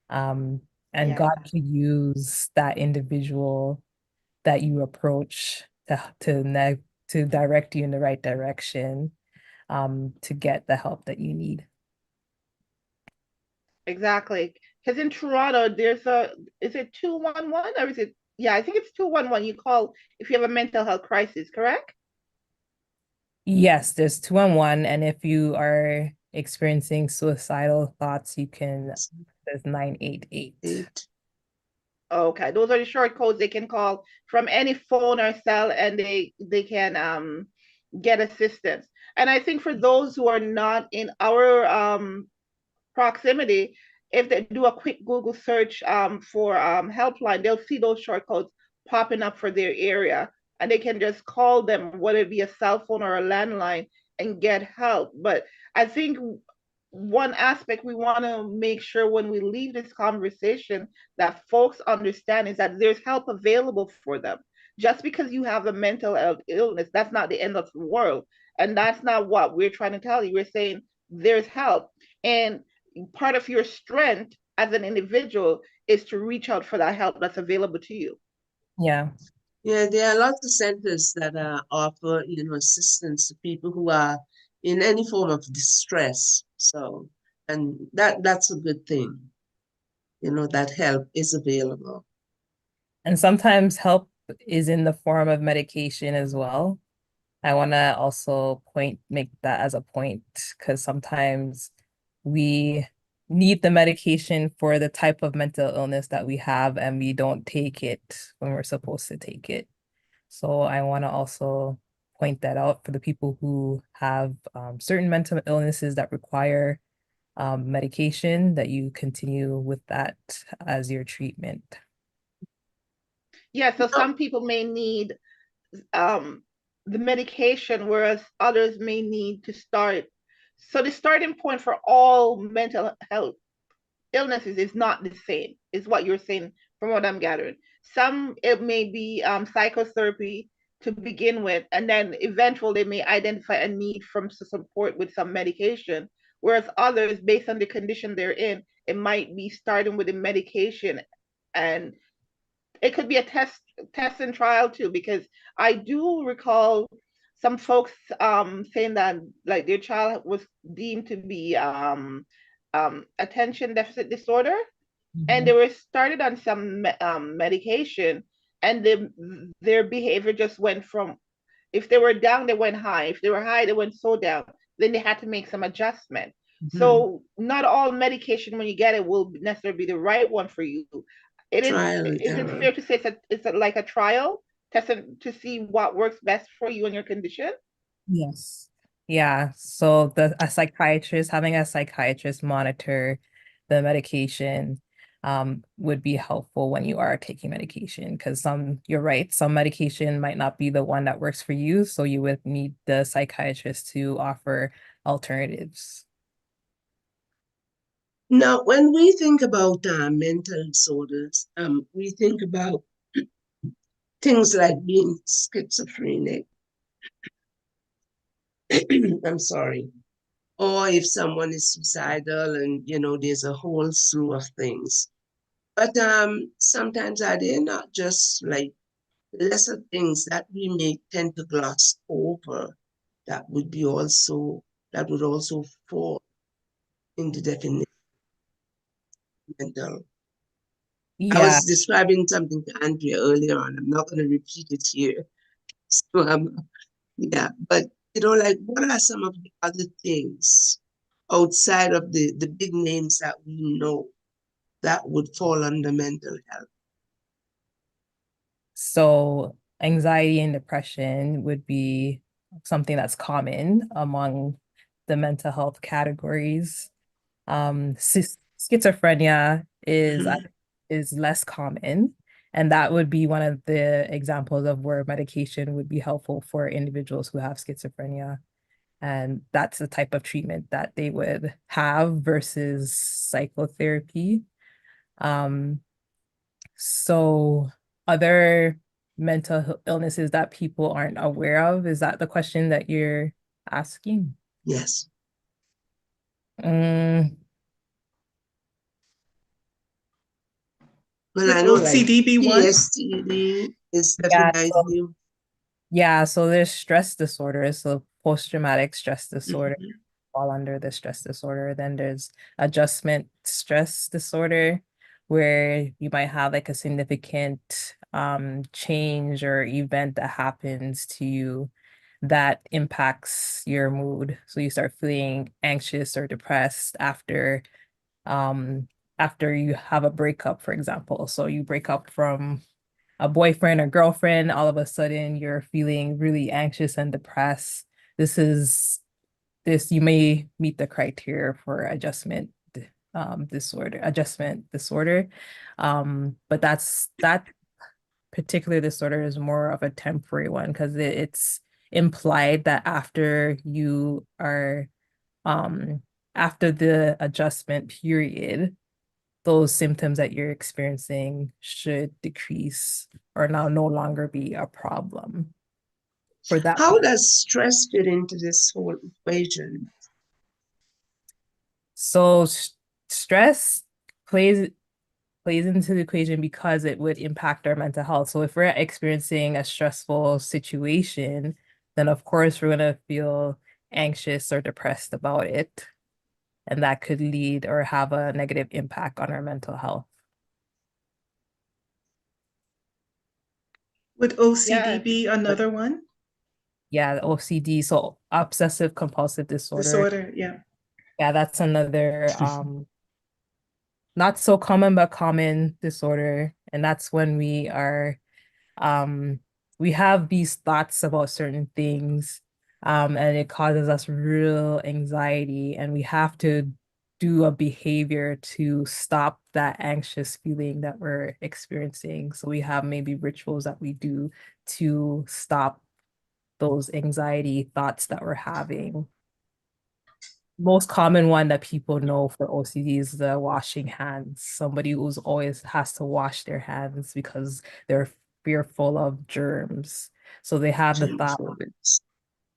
And God can use that individual that you approach to direct you in the right direction to get the help that you need. Exactly. Because in Toronto, is it 211 or is it, yeah, I think it's 211. You call if you have a mental health crisis, correct? Yes, there's 211, and if you are experiencing suicidal thoughts, there's 988. 8. Okay, those are the short codes they can call from any phone or cell, and they can get assistance. And I think for those who are not in our proximity, if they do a quick Google search for helpline, they'll see those short codes popping up for their area, and they can just call them, whether it be a cell phone or a landline, and get help. But I think one aspect we want to make sure when we leave this conversation that folks understand is that there's help available for them. Just because you have a mental health illness, that's not the end of the world. And that's not what we're trying to tell you. We're saying there's help. And part of your strength as an individual is to reach out for that help that's available to you. Yeah. Yeah, there are lots of centers that offer, assistance to people who are in any form of distress. So, and that's a good thing, that help is available. And sometimes help is in the form of medication as well. I want to also make that as a point, because sometimes we need the medication for the type of mental illness that we have, and we don't take it when we're supposed to take it. So I want to also point that out for the people who have certain mental illnesses that require medication, that you continue with that as your treatment. Yeah, so some people may need the medication, whereas others may need to start. So the starting point for all mental health illnesses is not the same, is what you're saying from what I'm gathering. Some, it may be psychotherapy to begin with, and then eventually they may identify a need from support with some medication, whereas others, based on the condition they're in, it might be starting with a medication, and it could be a test and trial too, because I do recall some folks saying that like their child was deemed to be attention deficit disorder, and they were started on some medication, and their behavior just went from, if they were down they went high, if they were high they went so down, then they had to make some adjustment. So not all medication when you get it will necessarily be the right one for you. Is it fair to say it's like a trial testing to see what works best for you and your condition? Yes. Yeah. So having a psychiatrist monitor the medication would be helpful when you are taking medication, because you're right, some medication might not be the one that works for you. So you would need the psychiatrist to offer alternatives. Now, when we think about mental disorders, we think about things like being schizophrenic. I'm sorry. Or if someone is suicidal and, there's a whole slew of things. But sometimes are they not just like lesser things that we may tend to gloss over that would also fall in the definition of mental. I Yeah. was describing something to Andrea earlier on. I'm not going to repeat it here. So yeah, but like what are some of the other things outside of the big names that we know that would fall under mental health? So anxiety and depression would be something that's common among the mental health categories. Schizophrenia is less common, and that would be one of the examples of where medication would be helpful for individuals who have schizophrenia. And that's the type of treatment that they would have versus psychotherapy. So other mental illnesses that people aren't aware of, is that the question that you're asking? Yes. Well, I know like OCD be one? PSTD is definitely Yeah, so there's stress disorders, so post-traumatic stress disorder Mhm. fall under the stress disorder. Then there's adjustment stress disorder, where you might have like a significant change or event that happens to you that impacts your mood. So you start feeling anxious or depressed um after you have a breakup, for example. So you break up from a boyfriend or girlfriend, all of a sudden you're feeling really anxious and depressed. This is this You may meet the criteria for adjustment disorder. But that particular disorder is more of a temporary one because it's implied that um after the adjustment period, those symptoms that you're experiencing should decrease or now no longer be a problem for that. How does stress fit into this whole equation? So stress plays into the equation because it would impact our mental health. So if we're experiencing a stressful situation, then of course we're gonna feel anxious or depressed about it. And that could lead or have a negative impact on our mental health. Would OCD Yes. be another one? Yeah, the OCD, so obsessive compulsive disorder. Disorder, yeah. Yeah, that's another not so common but common disorder. And that's when um we have these thoughts about certain things, and it causes us real anxiety, and we have to do a behavior to stop that anxious feeling that we're experiencing. So we have maybe rituals that we do to stop those anxiety thoughts that we're having. Most common one that people know for OCD is the washing hands. Somebody who's always has to wash their hands because they're fearful of germs. So they have the thought, Germphobics.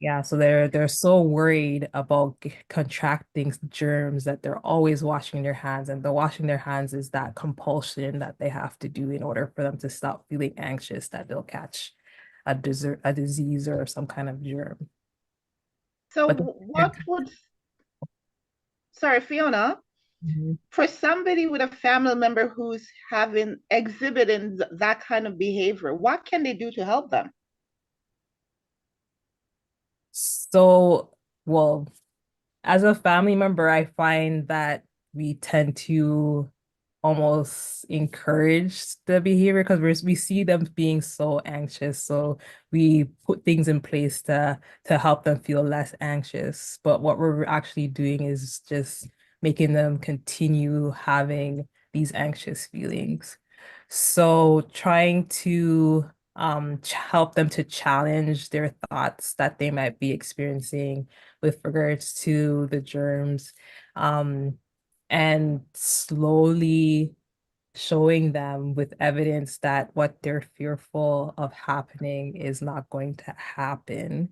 yeah, so they're so worried about contracting germs that they're always washing their hands. And the washing their hands is that compulsion that they have to do in order for them to stop feeling anxious that they'll catch a disease or some kind of germ. So But what would, sorry, Fiona, Mhm. for somebody with a family member who's having exhibiting that kind of behavior, what can they do to help them? So, well, as a family member, I find that we tend to almost encourage the behavior because we see them being so anxious. So we put things in place to help them feel less anxious. But what we're actually doing is just making them continue having these anxious feelings. So trying to help them to challenge their thoughts that they might be experiencing with regards to the germs, um, and slowly showing them with evidence that what they're fearful of happening is not going to happen.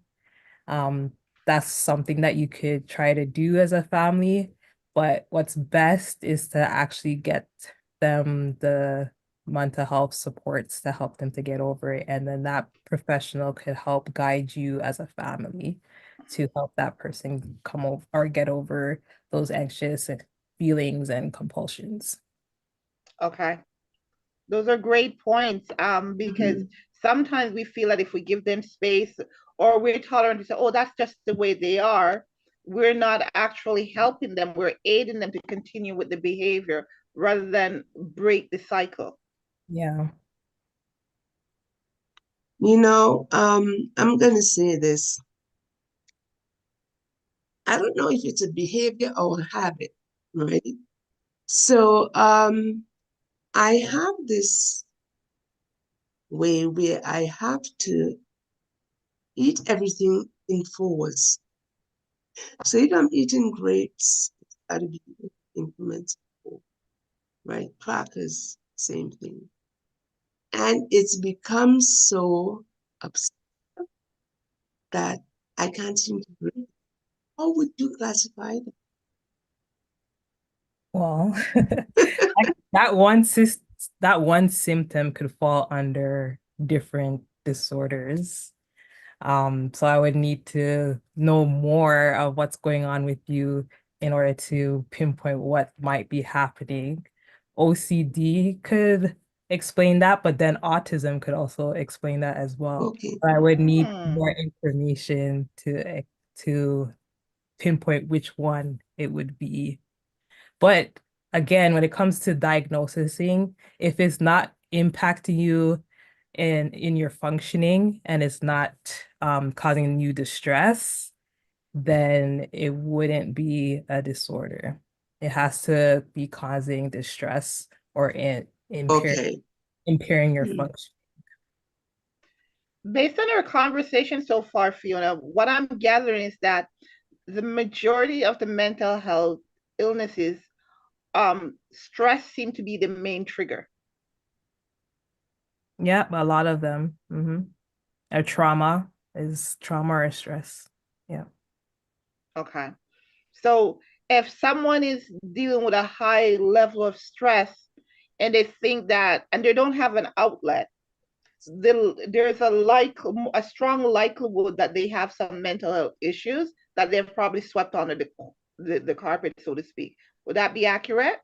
Um, that's something that you could try to do as a family, but what's best is to actually get them the mental health supports to help them to get over it. And then that professional could help guide you as a family to help that person come over or get over those anxious feelings and compulsions. Okay. Those are great points, because Mhm. sometimes we feel that if we give them space or we're tolerant to say, oh, that's just the way they are, we're not actually helping them. We're aiding them to continue with the behavior rather than break the cycle. Yeah. I'm going to say this. I don't know if it's a behavior or a habit, right? So I have this way where I have to eat everything in fours. So if I'm eating grapes, it's got to be increments of four, right? Crackers, same thing. And it's become so upset that I can't seem to breathe. How would you classify them? Well, that that one symptom could fall under different disorders. So I would need to know more of what's going on with you in order to pinpoint what might be happening. OCD could explain that, but then autism could also explain that as well. Okay. But I would need Hmm. more information to pinpoint which one it would be. But again, when it comes to diagnosing, if it's not impacting you in your functioning and it's not causing you distress, then it wouldn't be a disorder. It has to be causing distress or Okay. impairing your Mm. function. Based on our conversation so far, Fiona, what I'm gathering is that the majority of the mental health illnesses, stress seem to be the main trigger. Yeah, a lot of them. A trauma or stress. Yeah. Okay. So if someone is dealing with a high level of stress and they think that, and they don't have an outlet, there's a strong likelihood that they have some mental health issues that they've probably swept under the carpet, so to speak. Would that be accurate?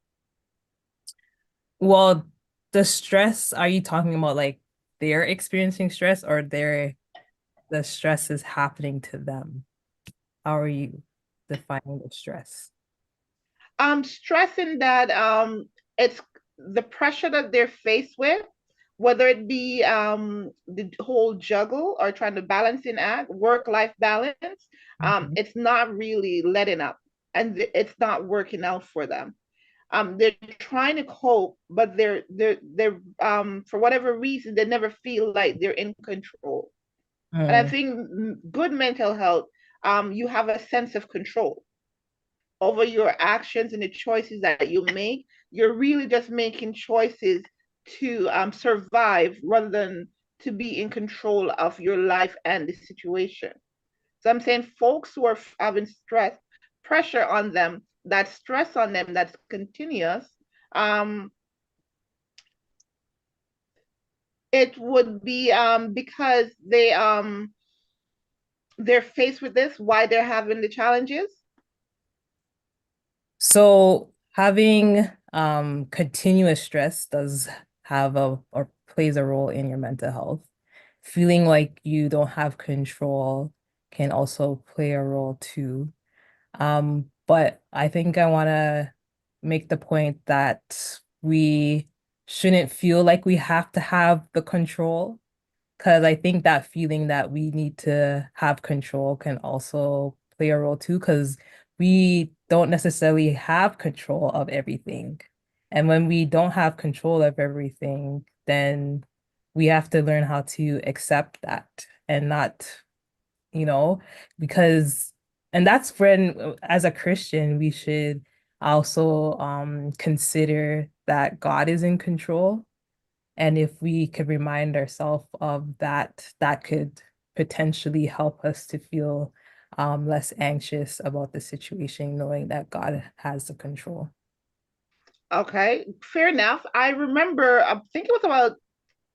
Well, the stress, are you talking about like they're experiencing stress or the stress is happening to them? How are you defining the stress? Stressing that it's the pressure that they're faced with, whether it be the whole juggle or trying to balance in act, work-life balance, Mhm. it's not really letting up and it's not working out for them. They're trying to cope, but they're for whatever reason they never feel like they're in control. And I Mm, think good mental health, you have a sense of control over your actions and the choices that you make. You're really just making choices to survive rather than to be in control of your life and the situation. So I'm saying folks who are having stress, pressure on them, that stress on them that's continuous, um, it would be because they're faced with this, why they're having the challenges. So having continuous stress does have or plays a role in your mental health. Feeling like you don't have control can also play a role too. But I think I want to make the point that we shouldn't feel like we have to have the control, because I think that feeling that we need to have control can also play a role too, because we don't necessarily have control of everything. And when we don't have control of everything, then we have to learn how to accept that and not, you know, because, and that's when, as a Christian, we should also consider that God is in control. And if we could remind ourselves of that, that could potentially help us to feel less anxious about the situation, knowing that God has the control. Okay, fair enough. I remember, I think it was about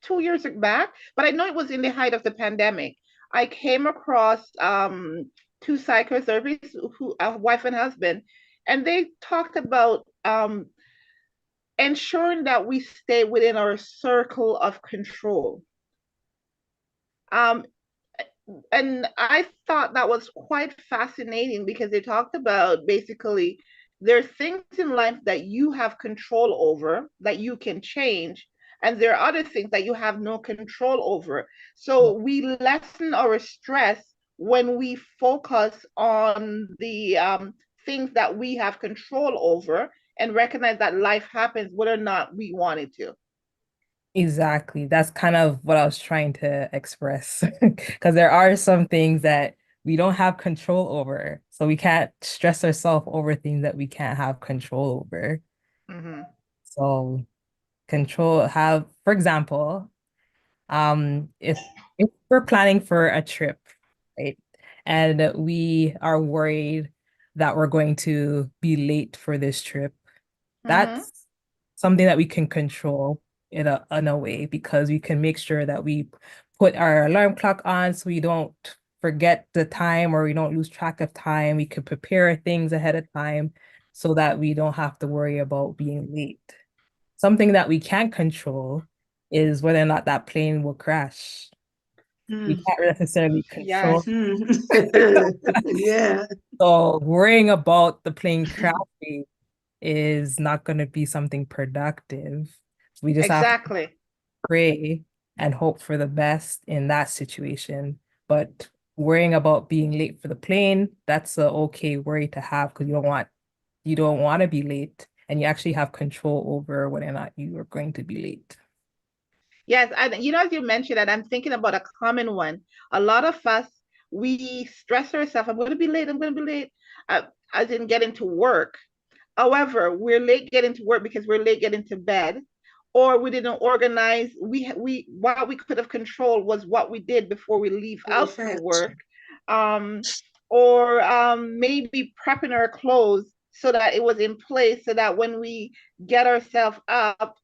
2 years back, but I know it was in the height of the pandemic. I came across two psychotherapists, who a wife and husband, and they talked about ensuring that we stay within our circle of control. Um, and I thought that was quite fascinating because they talked about basically there are things in life that you have control over that you can change, and there are other things that you have no control over. So we lessen our stress when we focus on the things that we have control over and recognize that life happens whether or not we want it to. Exactly. That's kind of what I was trying to express. Because there are some things that we don't have control over. So we can't stress ourselves over things that we can't have control over. Mm-hmm. So for example, if we're planning for a trip, right? And we are worried that we're going to be late for this trip, Mm-hmm. that's something that we can control in a way, because we can make sure that we put our alarm clock on so we don't forget the time or we don't lose track of time. We could prepare things ahead of time so that we don't have to worry about being late. Something that we can't control is whether or not that plane will crash. We can't necessarily Yes. control. Yeah. So worrying about the plane crashing is not going to be something productive. We just have to Exactly. pray and hope for the best in that situation. But worrying about being late for the plane, that's a okay worry to have because you don't want to be late and you actually have control over whether or not you are going to be late. Yes, and as you mentioned that, I'm thinking about a common one. A lot of us, we stress ourselves, I'm going to be late, I'm going to be late, as in getting to work. However, we're late getting to work because we're late getting to bed, or we didn't organize. What we could have controlled was what we did before we leave out for Perfect. work, um, or maybe prepping our clothes so that it was in place, so that when we get ourselves up,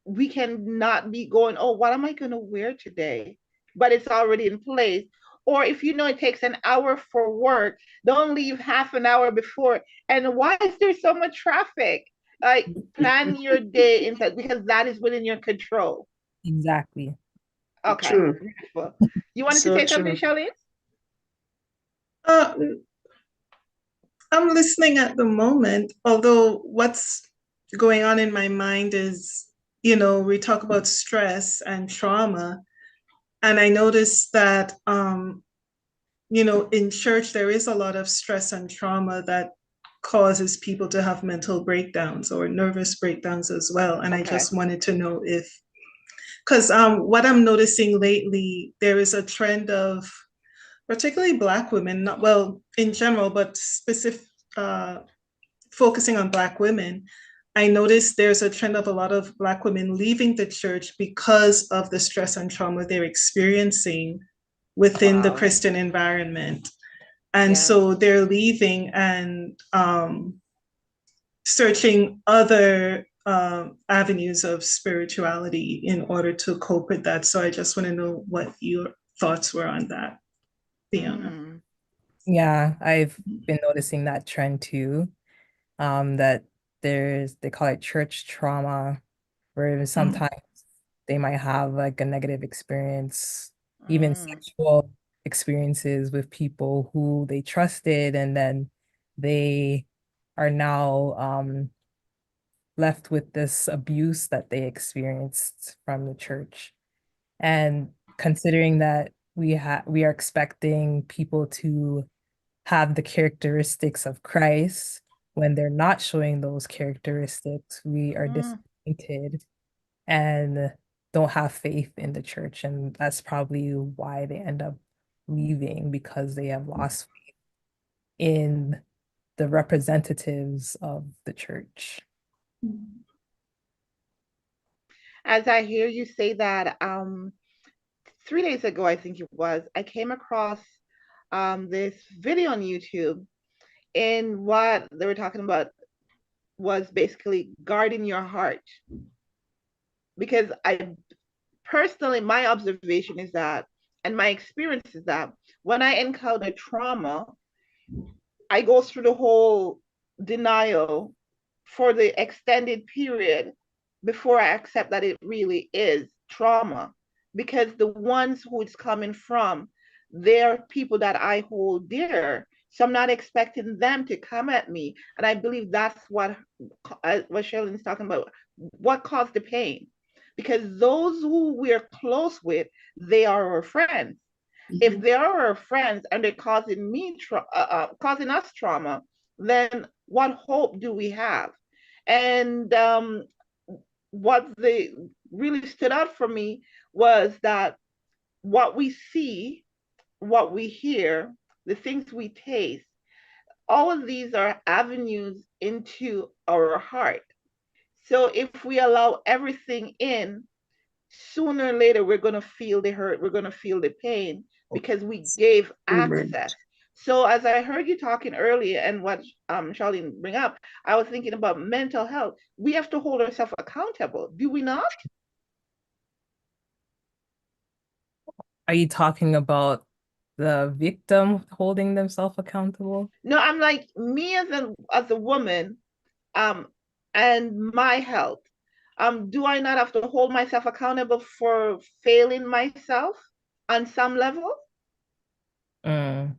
we can not be going, oh, what am I going to wear today? But it's already in place. Or if you know it takes an hour for work, don't leave half an hour before. And why is there so much traffic? Like, plan your day inside because that is within your control. Exactly. Okay, True. beautiful. You wanted to So say something, true. Shallene? Uh, I'm listening at the moment, although what's going on in my mind is, we talk about stress and trauma. And I noticed that, in church, there is a lot of stress and trauma that causes people to have mental breakdowns or nervous breakdowns as well. And I Okay. just wanted to know because what I'm noticing lately, there is a trend of particularly Black women, not well in general, but specific, focusing on Black women. I noticed there's a trend of a lot of Black women leaving the church because of the stress and trauma they're experiencing within the Wow. Christian environment. And Yeah. so they're leaving and searching other avenues of spirituality in order to cope with that. So I just want to know what your thoughts were on that, Fiona. Mm. Yeah, I've been noticing that trend too. That they call it church trauma, where sometimes they might have like a negative experience, even Mm. sexual experiences with people who they trusted, and then they are now left with this abuse that they experienced from the church. And considering that we are expecting people to have the characteristics of Christ, when they're not showing those characteristics, we are Mm. disappointed and don't have faith in the church. And that's probably why they end up leaving because they have lost faith in the representatives of the church. As I hear you say that, 3 days ago, I think it was, I came across this video on YouTube, and what they were talking about was basically guarding your heart. Because I personally, my observation is that, and my experience is that when I encounter trauma, I go through the whole denial for the extended period before I accept that it really is trauma. Because the ones who it's coming from, they're people that I hold dear. So I'm not expecting them to come at me. And I believe that's what Shalleen's talking about. What caused the pain? Because those who we're close with, they are our friends. If they are our friends and they're causing us trauma, then what hope do we have? And what they really stood out for me was that what we see, what we hear, the things we taste, all of these are avenues into our heart. So if we allow everything in, sooner or later we're going to feel the hurt, we're going to feel the pain because we gave Amen. access. So as I heard you talking earlier and what Shallene bring up, I was thinking about mental health. We have to hold ourselves accountable, do we not? Are you talking about the victim holding themselves accountable? No, I'm like me as a woman, and my health. Do I not have to hold myself accountable for failing myself on some level? Mm,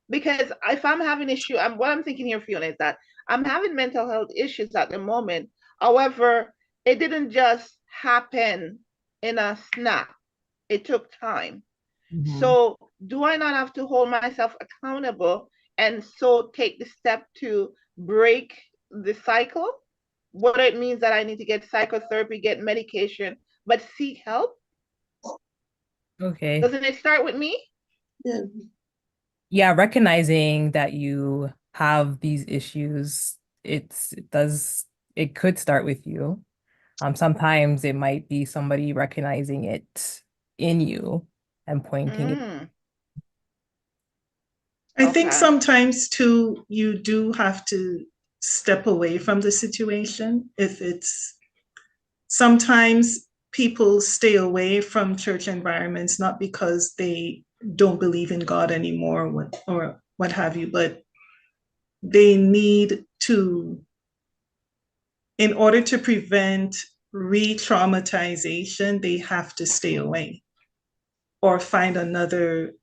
Because if I'm having issue, what I'm thinking here, Fiona, is that I'm having mental health issues at the moment. However, it didn't just happen in a snap. It took time. mhm. So do I not have to hold myself accountable and so take the step to break the cycle? What it means that I need to get psychotherapy, get medication, but seek help? Okay. Doesn't it start with me? Yeah. Yeah, recognizing that you have these issues, it could start with you. Sometimes it might be somebody recognizing it in you and pointing it. Mm, I think okay. sometimes too, you do have to step away from the situation. If it's sometimes people stay away from church environments, not because they don't believe in God anymore or what have you, but they need to, in order to prevent re-traumatization, they have to stay away or find another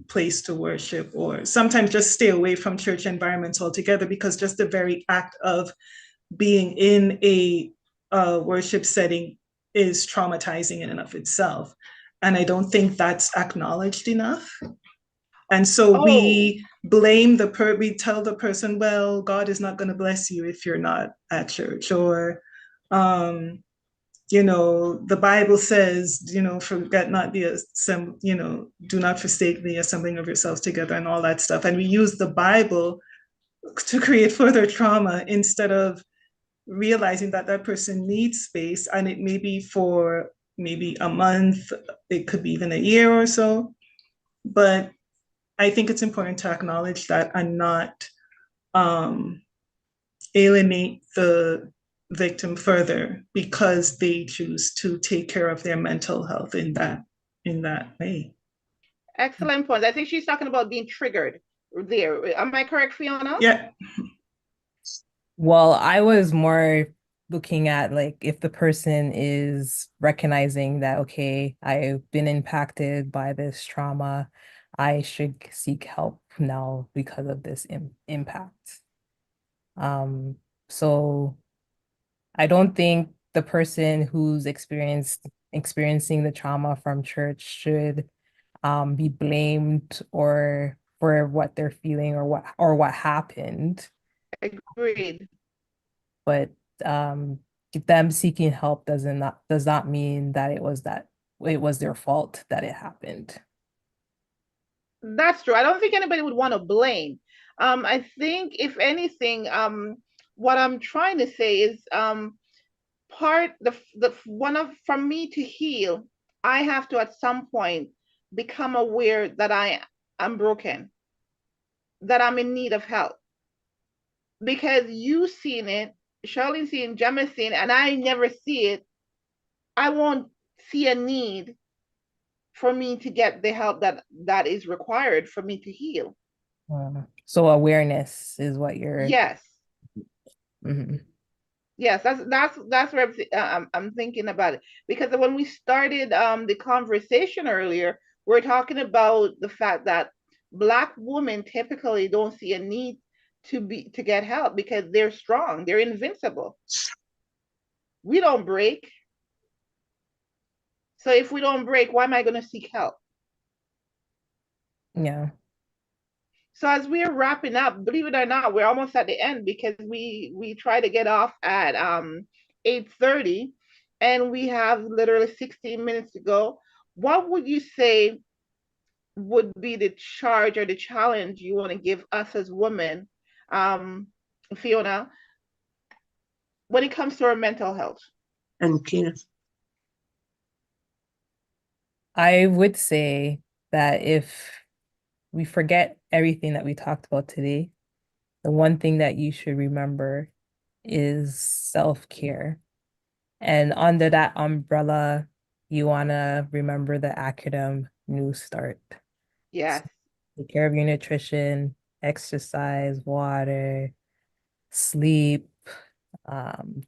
place to worship, or sometimes just stay away from church environments altogether, because just the very act of being in a worship setting is traumatizing in and of itself. And I don't think that's acknowledged enough. And so Oh, we we tell the person, well, God is not going to bless you if you're not at church, or um, the Bible says, forget not do not forsake the assembling of yourselves together and all that stuff. And we use the Bible to create further trauma instead of realizing that that person needs space, and it may be for maybe a month, it could be even a year or so. But I think it's important to acknowledge that and not um, alienate the victim further because they choose to take care of their mental health in that way. excellent point. I think she's talking about being triggered there. Am I correct, Fiona? Yeah. Well, I was more looking at like if the person is recognizing that, okay, I've been impacted by this trauma, I should seek help now because of this impact. Um, so I don't think the person who's experiencing the trauma from church should be blamed or for what they're feeling or what happened. Agreed. But um them seeking help does not mean that it was their fault that it happened. That's true. I don't think anybody would want to blame. I think if anything, what I'm trying to say is, part the one of for me to heal, I have to at some point become aware that I am broken, that I'm in need of help. Because you seen it, Shirley seen, Gemma seen, and I never see it, I won't see a need for me to get the help that is required for me to heal. So awareness is what you're. Yes. Mhm. Yes, that's where I'm thinking about it, because when we started the conversation earlier, we're talking about the fact that Black women typically don't see a need to get help because they're strong, they're invincible. We don't break, so if we don't break, why am I going to seek help? Yeah. So as we're wrapping up, believe it or not, we're almost at the end because we try to get off at 8:30, and we have literally 16 minutes to go. What would you say would be the charge or the challenge you want to give us as women, um, Fiona, when it comes to our mental health? And care. I would say that if we forget everything that we talked about today, the one thing that you should remember is self-care. And under that umbrella, you want to remember the acronym New Start. Yes. Take care of your nutrition, exercise, water, sleep,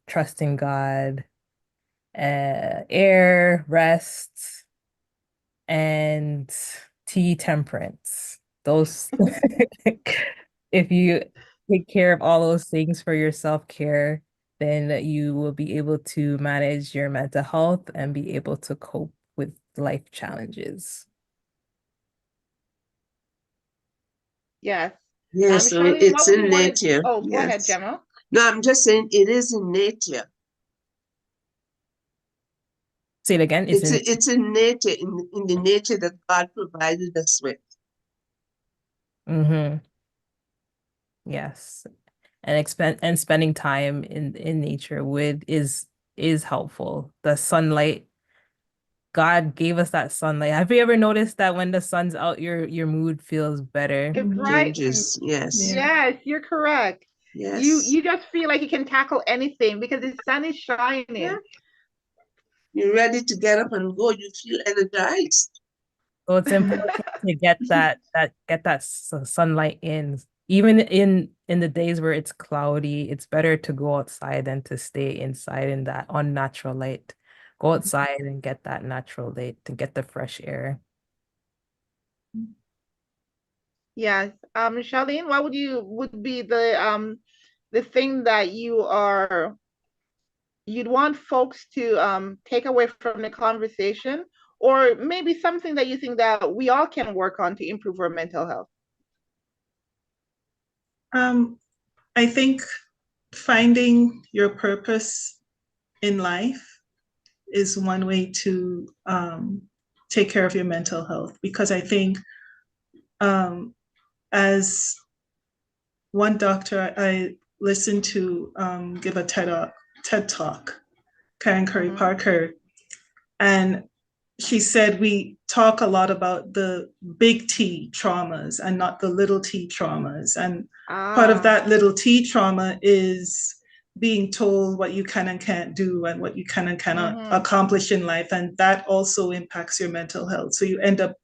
trust in God, air, rest, and tea temperance. Those, if you take care of all those things for your self-care, then you will be able to manage your mental health and be able to cope with life challenges. Yes. Yes, so Shallene, what it's would you in want to, nature. oh, go ahead, Yes. Gemma. No, I'm just saying it is in nature. Say it again. It's It's in nature, in the nature that God provided us with. Yes. And spending time in nature is helpful. The sunlight, God gave us that sunlight. Have you ever noticed that when the sun's out, your mood feels better? It Mhm. brightens. Changes, yes. Yeah. Yes, you're correct. Yes. You just feel like you can tackle anything because the sun is shining. Yeah. You're ready to get up and go. You feel energized. So it's important to get that sunlight in. Even in the days where it's cloudy, it's better to go outside than to stay inside in that unnatural light. Go outside and get that natural light to get the fresh air. Yes. Shallene, what would be the thing that you'd want folks to take away from the conversation, or maybe something that you think that we all can work on to improve our mental health? I think finding your purpose in life is one way to take care of your mental health, because I think as one doctor I listened to give a TED talk, Karen Curry Parker, and she said we talk a lot about the big T traumas and not the little t traumas. And part of that little t trauma is being told what you can and can't do and what you can and cannot accomplish in life. And that also impacts your mental health. So you end up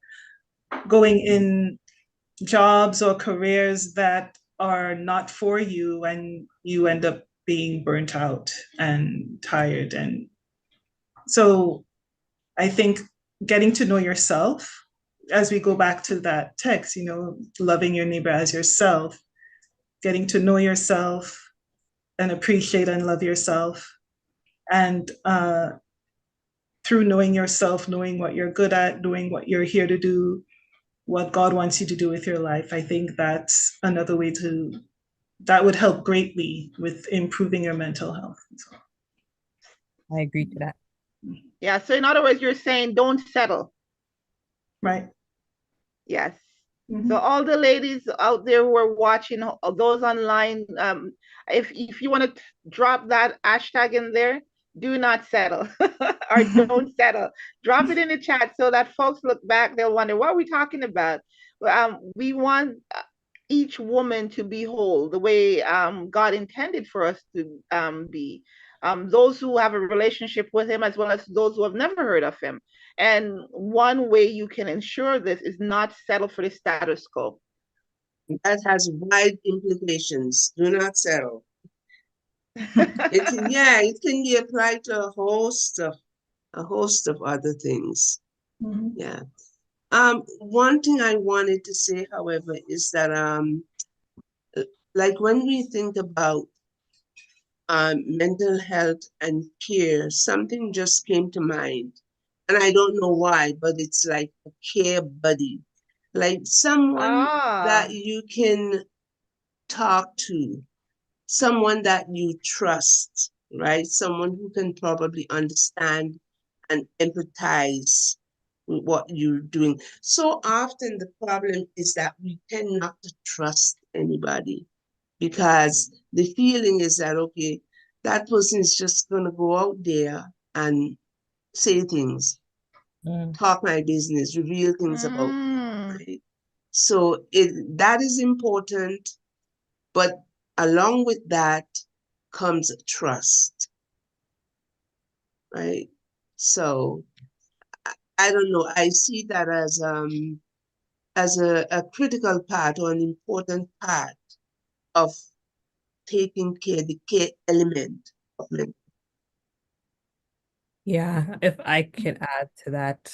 going in jobs or careers that are not for you, and you end up being burnt out and tired. And so I think getting to know yourself, as we go back to that text, loving your neighbor as yourself, getting to know yourself and appreciate and love yourself. And through knowing yourself, knowing what you're good at, knowing what you're here to do, what God wants you to do with your life, I think that's another way that would help greatly with improving your mental health. I agree to that. Yeah. So in other words, you're saying don't settle. Right. Yes. Mm-hmm. So all the ladies out there who are watching, those online, if you want to drop that hashtag in there, do not settle or don't settle. Drop it in the chat so that folks look back, they'll wonder, what are we talking about? We want each woman to be whole the way God intended for us to be. Those who have a relationship with him, as well as those who have never heard of him. And one way you can ensure this is not settle for the status quo. That has wide implications. Do not settle. It can be applied to a host of other things. Mm-hmm. Yeah. One thing I wanted to say, however, is that like when we think about mental health and care, something just came to mind. And I don't know why, but it's like a care buddy, like someone that you can talk to, someone that you trust, right? Someone who can probably understand and empathize with what you're doing. So often the problem is that we tend not to trust anybody, because the feeling is that, okay, that person is just going to go out there and say things, talk my business, reveal things about me, right? So that is important, but along with that comes trust, right? So I don't know, I see that as a critical part or an important part of taking care, the care element of mental. Yeah, if I could add to that,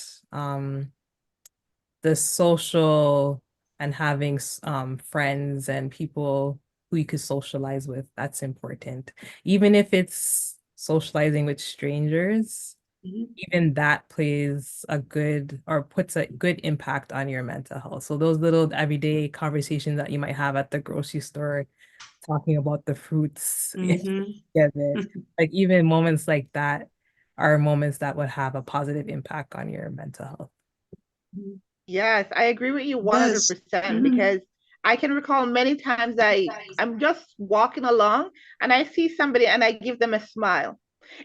the social and having friends and people who you could socialize with, that's important. Even if it's socializing with strangers, Mhm. even that plays a good or puts a good impact on your mental health. So those little everyday conversations that you might have at the grocery store, talking about the fruits Mhm. together, like even moments like that are moments that would have a positive impact on your mental health. Yes, I agree with you Yes. 100% Mhm. because I can recall many times I'm just walking along and I see somebody and I give them a smile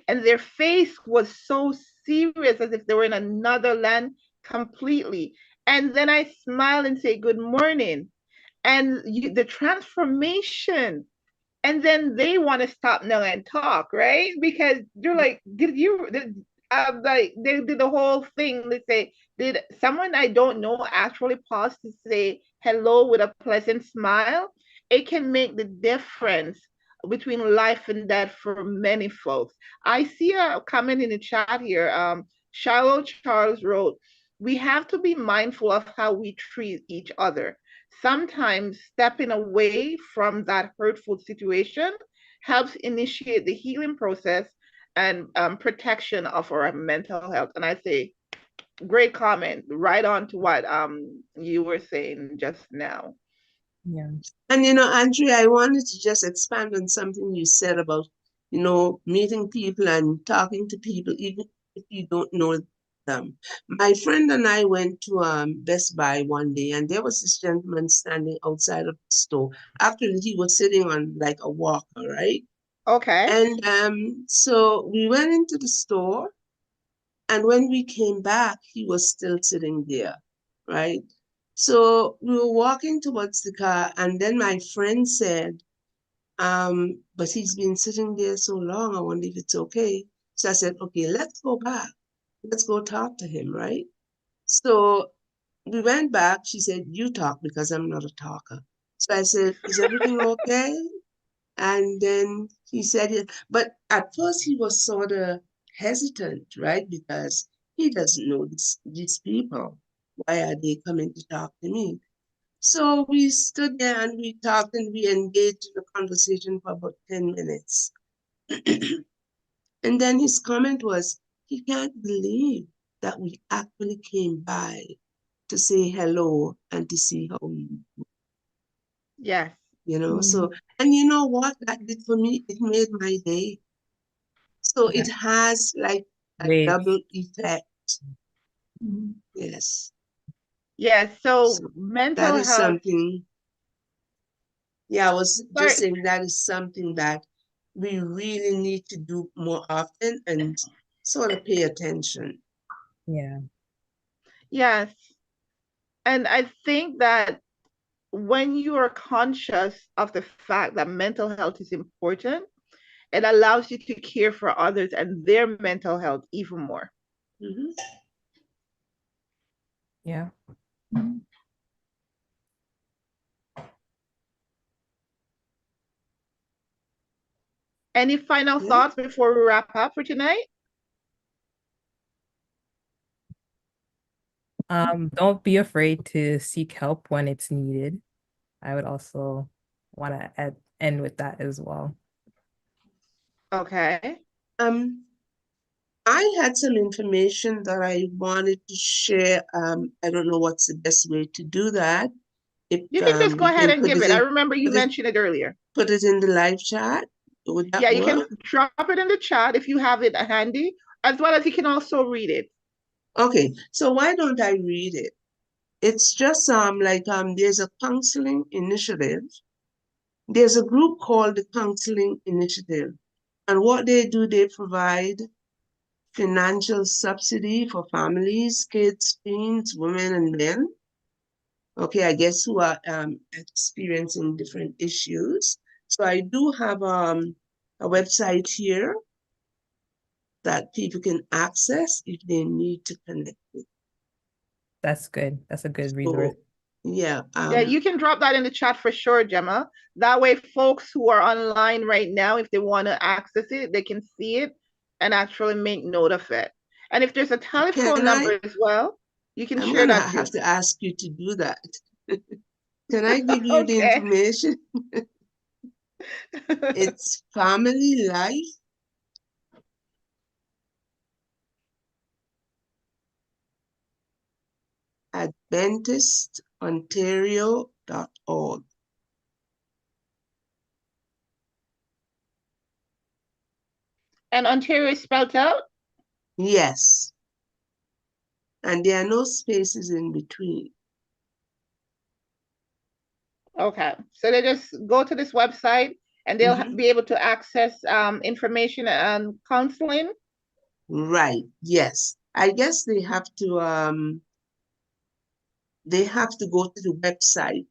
and their face was so serious as if they were in another land completely. And then I smile and say good morning and the transformation, and then they want to stop now and talk, right? Because they're like, like they did the whole thing. They say, did someone I don't know actually pause to say hello with a pleasant smile? It can make the difference between life and death for many folks. I see a comment in the chat here. Shiloh Charles wrote, we have to be mindful of how we treat each other. Sometimes stepping away from that hurtful situation helps initiate the healing process and protection of our mental health. And I say, great comment, right on to what you were saying just now. Yeah. And Andrea, I wanted to just expand on something you said about, meeting people and talking to people, even if you don't know them. My friend and I went to Best Buy one day, and there was this gentleman standing outside of the store. Actually, he was sitting on like a walker, right? Okay. And so we went into the store, and when we came back, he was still sitting there, right? So we were walking towards the car, and then my friend said, but he's been sitting there so long, I wonder if it's okay. So I said, okay, let's go back. Let's go talk to him, right? So we went back. She said, you talk because I'm not a talker. So I said, is everything okay? And then he said it, but at first he was sort of hesitant, right? Because he doesn't know these people. Why are they coming to talk to me? So we stood there and we talked and we engaged in a conversation for about 10 minutes. And then his comment was, he can't believe that we actually came by to say hello and to see how Yes. so, and you know what that did for me? It made my day. So Yeah. it has like a Wait. double effect. Yes. Yes. So So that mental is health. something, yeah, I was just Sorry. saying that is something that we really need to do more often and sort of pay attention. Yeah. Yes. And I think that when you are conscious of the fact that mental health is important, it allows you to care for others and their mental health even more. Mhm. Yeah. Any final Yeah. thoughts before we wrap up for tonight? Don't be afraid to seek help when it's needed. I would also want to end with that as well. Okay. I had some information that I wanted to share. I don't know what's the best way to do that. If You can just go we ahead can and put give it it. I in, remember you put it, mentioned it earlier. put it in the live chat. Would that Yeah, you can work? drop it in the chat if you have it handy, as well as you can also read it. Okay, so why don't I read it? It's just there's a counseling initiative. There's a group called the Counseling Initiative, and what they do, they provide financial subsidy for families, kids, teens, women, and men. Okay, I guess who are experiencing different issues. So I do have a website here. that people can access if they need to connect with. That's good. That's a good resource. So, yeah. Yeah, you can drop that in the chat for sure, Gemma. That way, folks who are online right now, if they want to access it, they can see it and actually make note of it. And if there's a telephone number as well, you can share that too. I'm gonna have to ask you to do that. Can I give you the Okay. information? It's Family Life AdventistOntario.org. And Ontario is spelled out? Yes. And there are no spaces in between. Okay. So they just go to this website and they'll be able to access information and counseling? Right. Yes. I guess they have to go to the website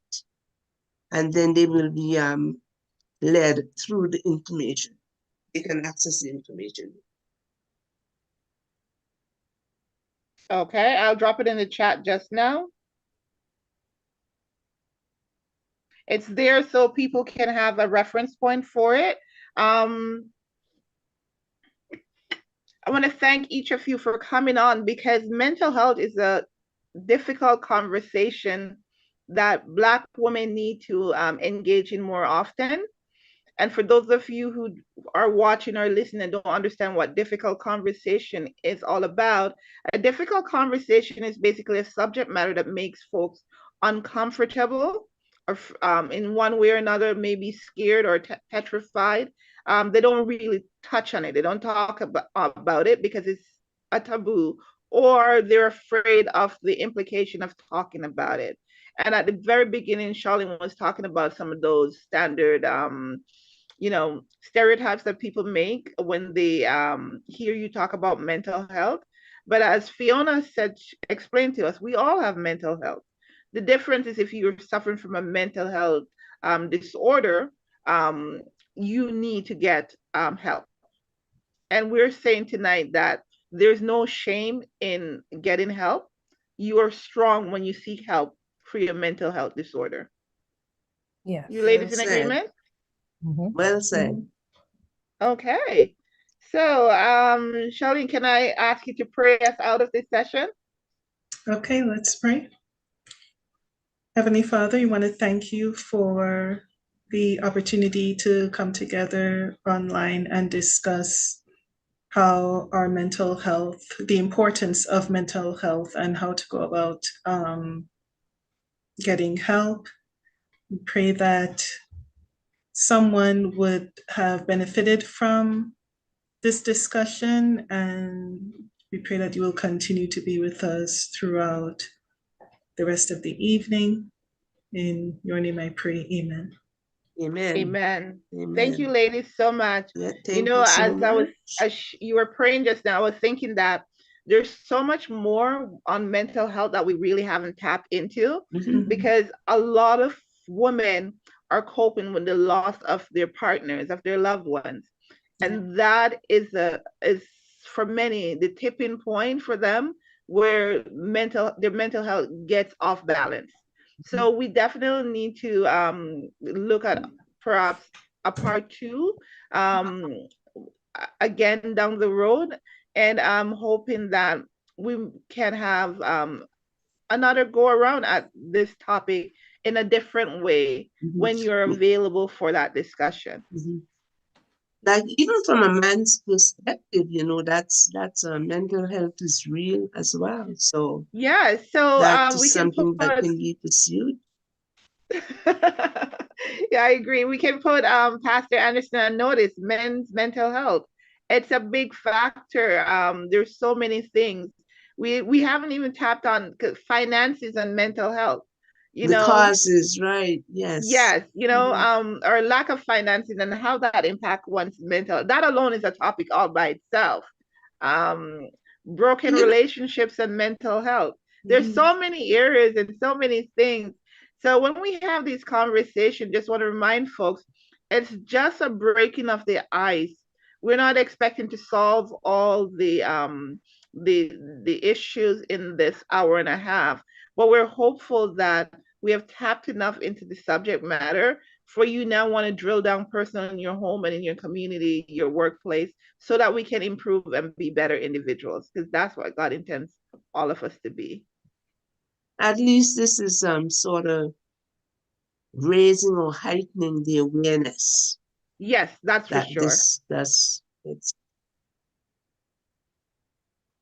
and then they will be led through the information. They can access the information. Okay, I'll drop it in the chat just now. It's there so people can have a reference point for it. I want to thank each of you for coming on, because mental health is a difficult conversation that Black women need to engage in more often. And for those of you who are watching or listening and don't understand what difficult conversation is all about, a difficult conversation is basically a subject matter that makes folks uncomfortable, or in one way or another, maybe scared or petrified. They don't really touch on it. They don't talk about it because it's a taboo, or they're afraid of the implication of talking about it. And at the very beginning, Shallene was talking about some of those standard stereotypes that people make when they hear you talk about mental health. But as Fiona said, explained to us, we all have mental health. The difference is if you're suffering from a mental health disorder, you need to get help. And we're saying tonight that there's no shame in getting help. You are strong when you seek help for your mental health disorder. Yeah. You ladies in agreement? Well said. Okay. So, Shallene, can I ask you to pray us out of this session? Okay, let's pray. Heavenly Father, we want to thank you for the opportunity to come together online and discuss how our mental health, the importance of mental health, and how to go about getting help. We pray that someone would have benefited from this discussion, and we pray that you will continue to be with us throughout the rest of the evening. In your name I pray, amen. Amen. Amen. Amen. Thank you, ladies, so much. Yeah, as you were praying just now, I was thinking that there's so much more on mental health that we really haven't tapped into, because a lot of women are coping with the loss of their partners, of their loved ones. Yeah. And that is for many the tipping point for them where their mental health gets off balance. So we definitely need to look at perhaps a part 2 again down the road, and I'm hoping that we can have another go around at this topic in a different way when you're available for that discussion. Like even from a man's perspective, that's mental health is real as well. So yeah, so that is we can something that can be pursued. Yeah, I agree. We can put Pastor Anderson on notice, men's mental health. It's a big factor. There's so many things. We haven't even tapped on finances and mental health. The causes, right? Yes. Yes, or lack of financing and how that impact one's mental. That alone is a topic all by itself. Broken relationships and mental health. There's so many areas and so many things. So when we have these conversations, just want to remind folks, it's just a breaking of the ice. we're not expecting to solve all the issues in this hour and a half, but we're hopeful that we have tapped enough into the subject matter for you now want to drill down personally in your home and in your community, your workplace, so that we can improve and be better individuals, because that's what God intends all of us to be. At least this is sort of raising or heightening the awareness. Yes, that's for sure. It's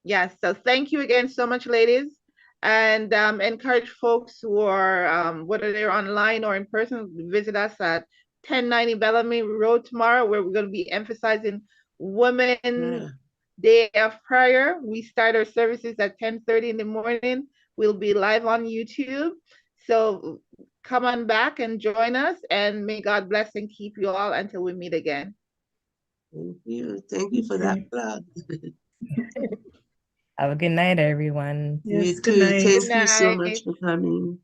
Yes, so thank you again so much, ladies. And encourage folks who are, whether they're online or in person, visit us at 1090 Bellamy Road tomorrow, where we're going to be emphasizing Women's Day of Prayer. We start our services at 10:30 in the morning. We'll be live on YouTube. So come on back and join us, and may God bless and keep you all until we meet again. Thank you. Thank you for that plug. Have a good night, everyone. Yes, You good too. night. Thank Good you so night. much for coming.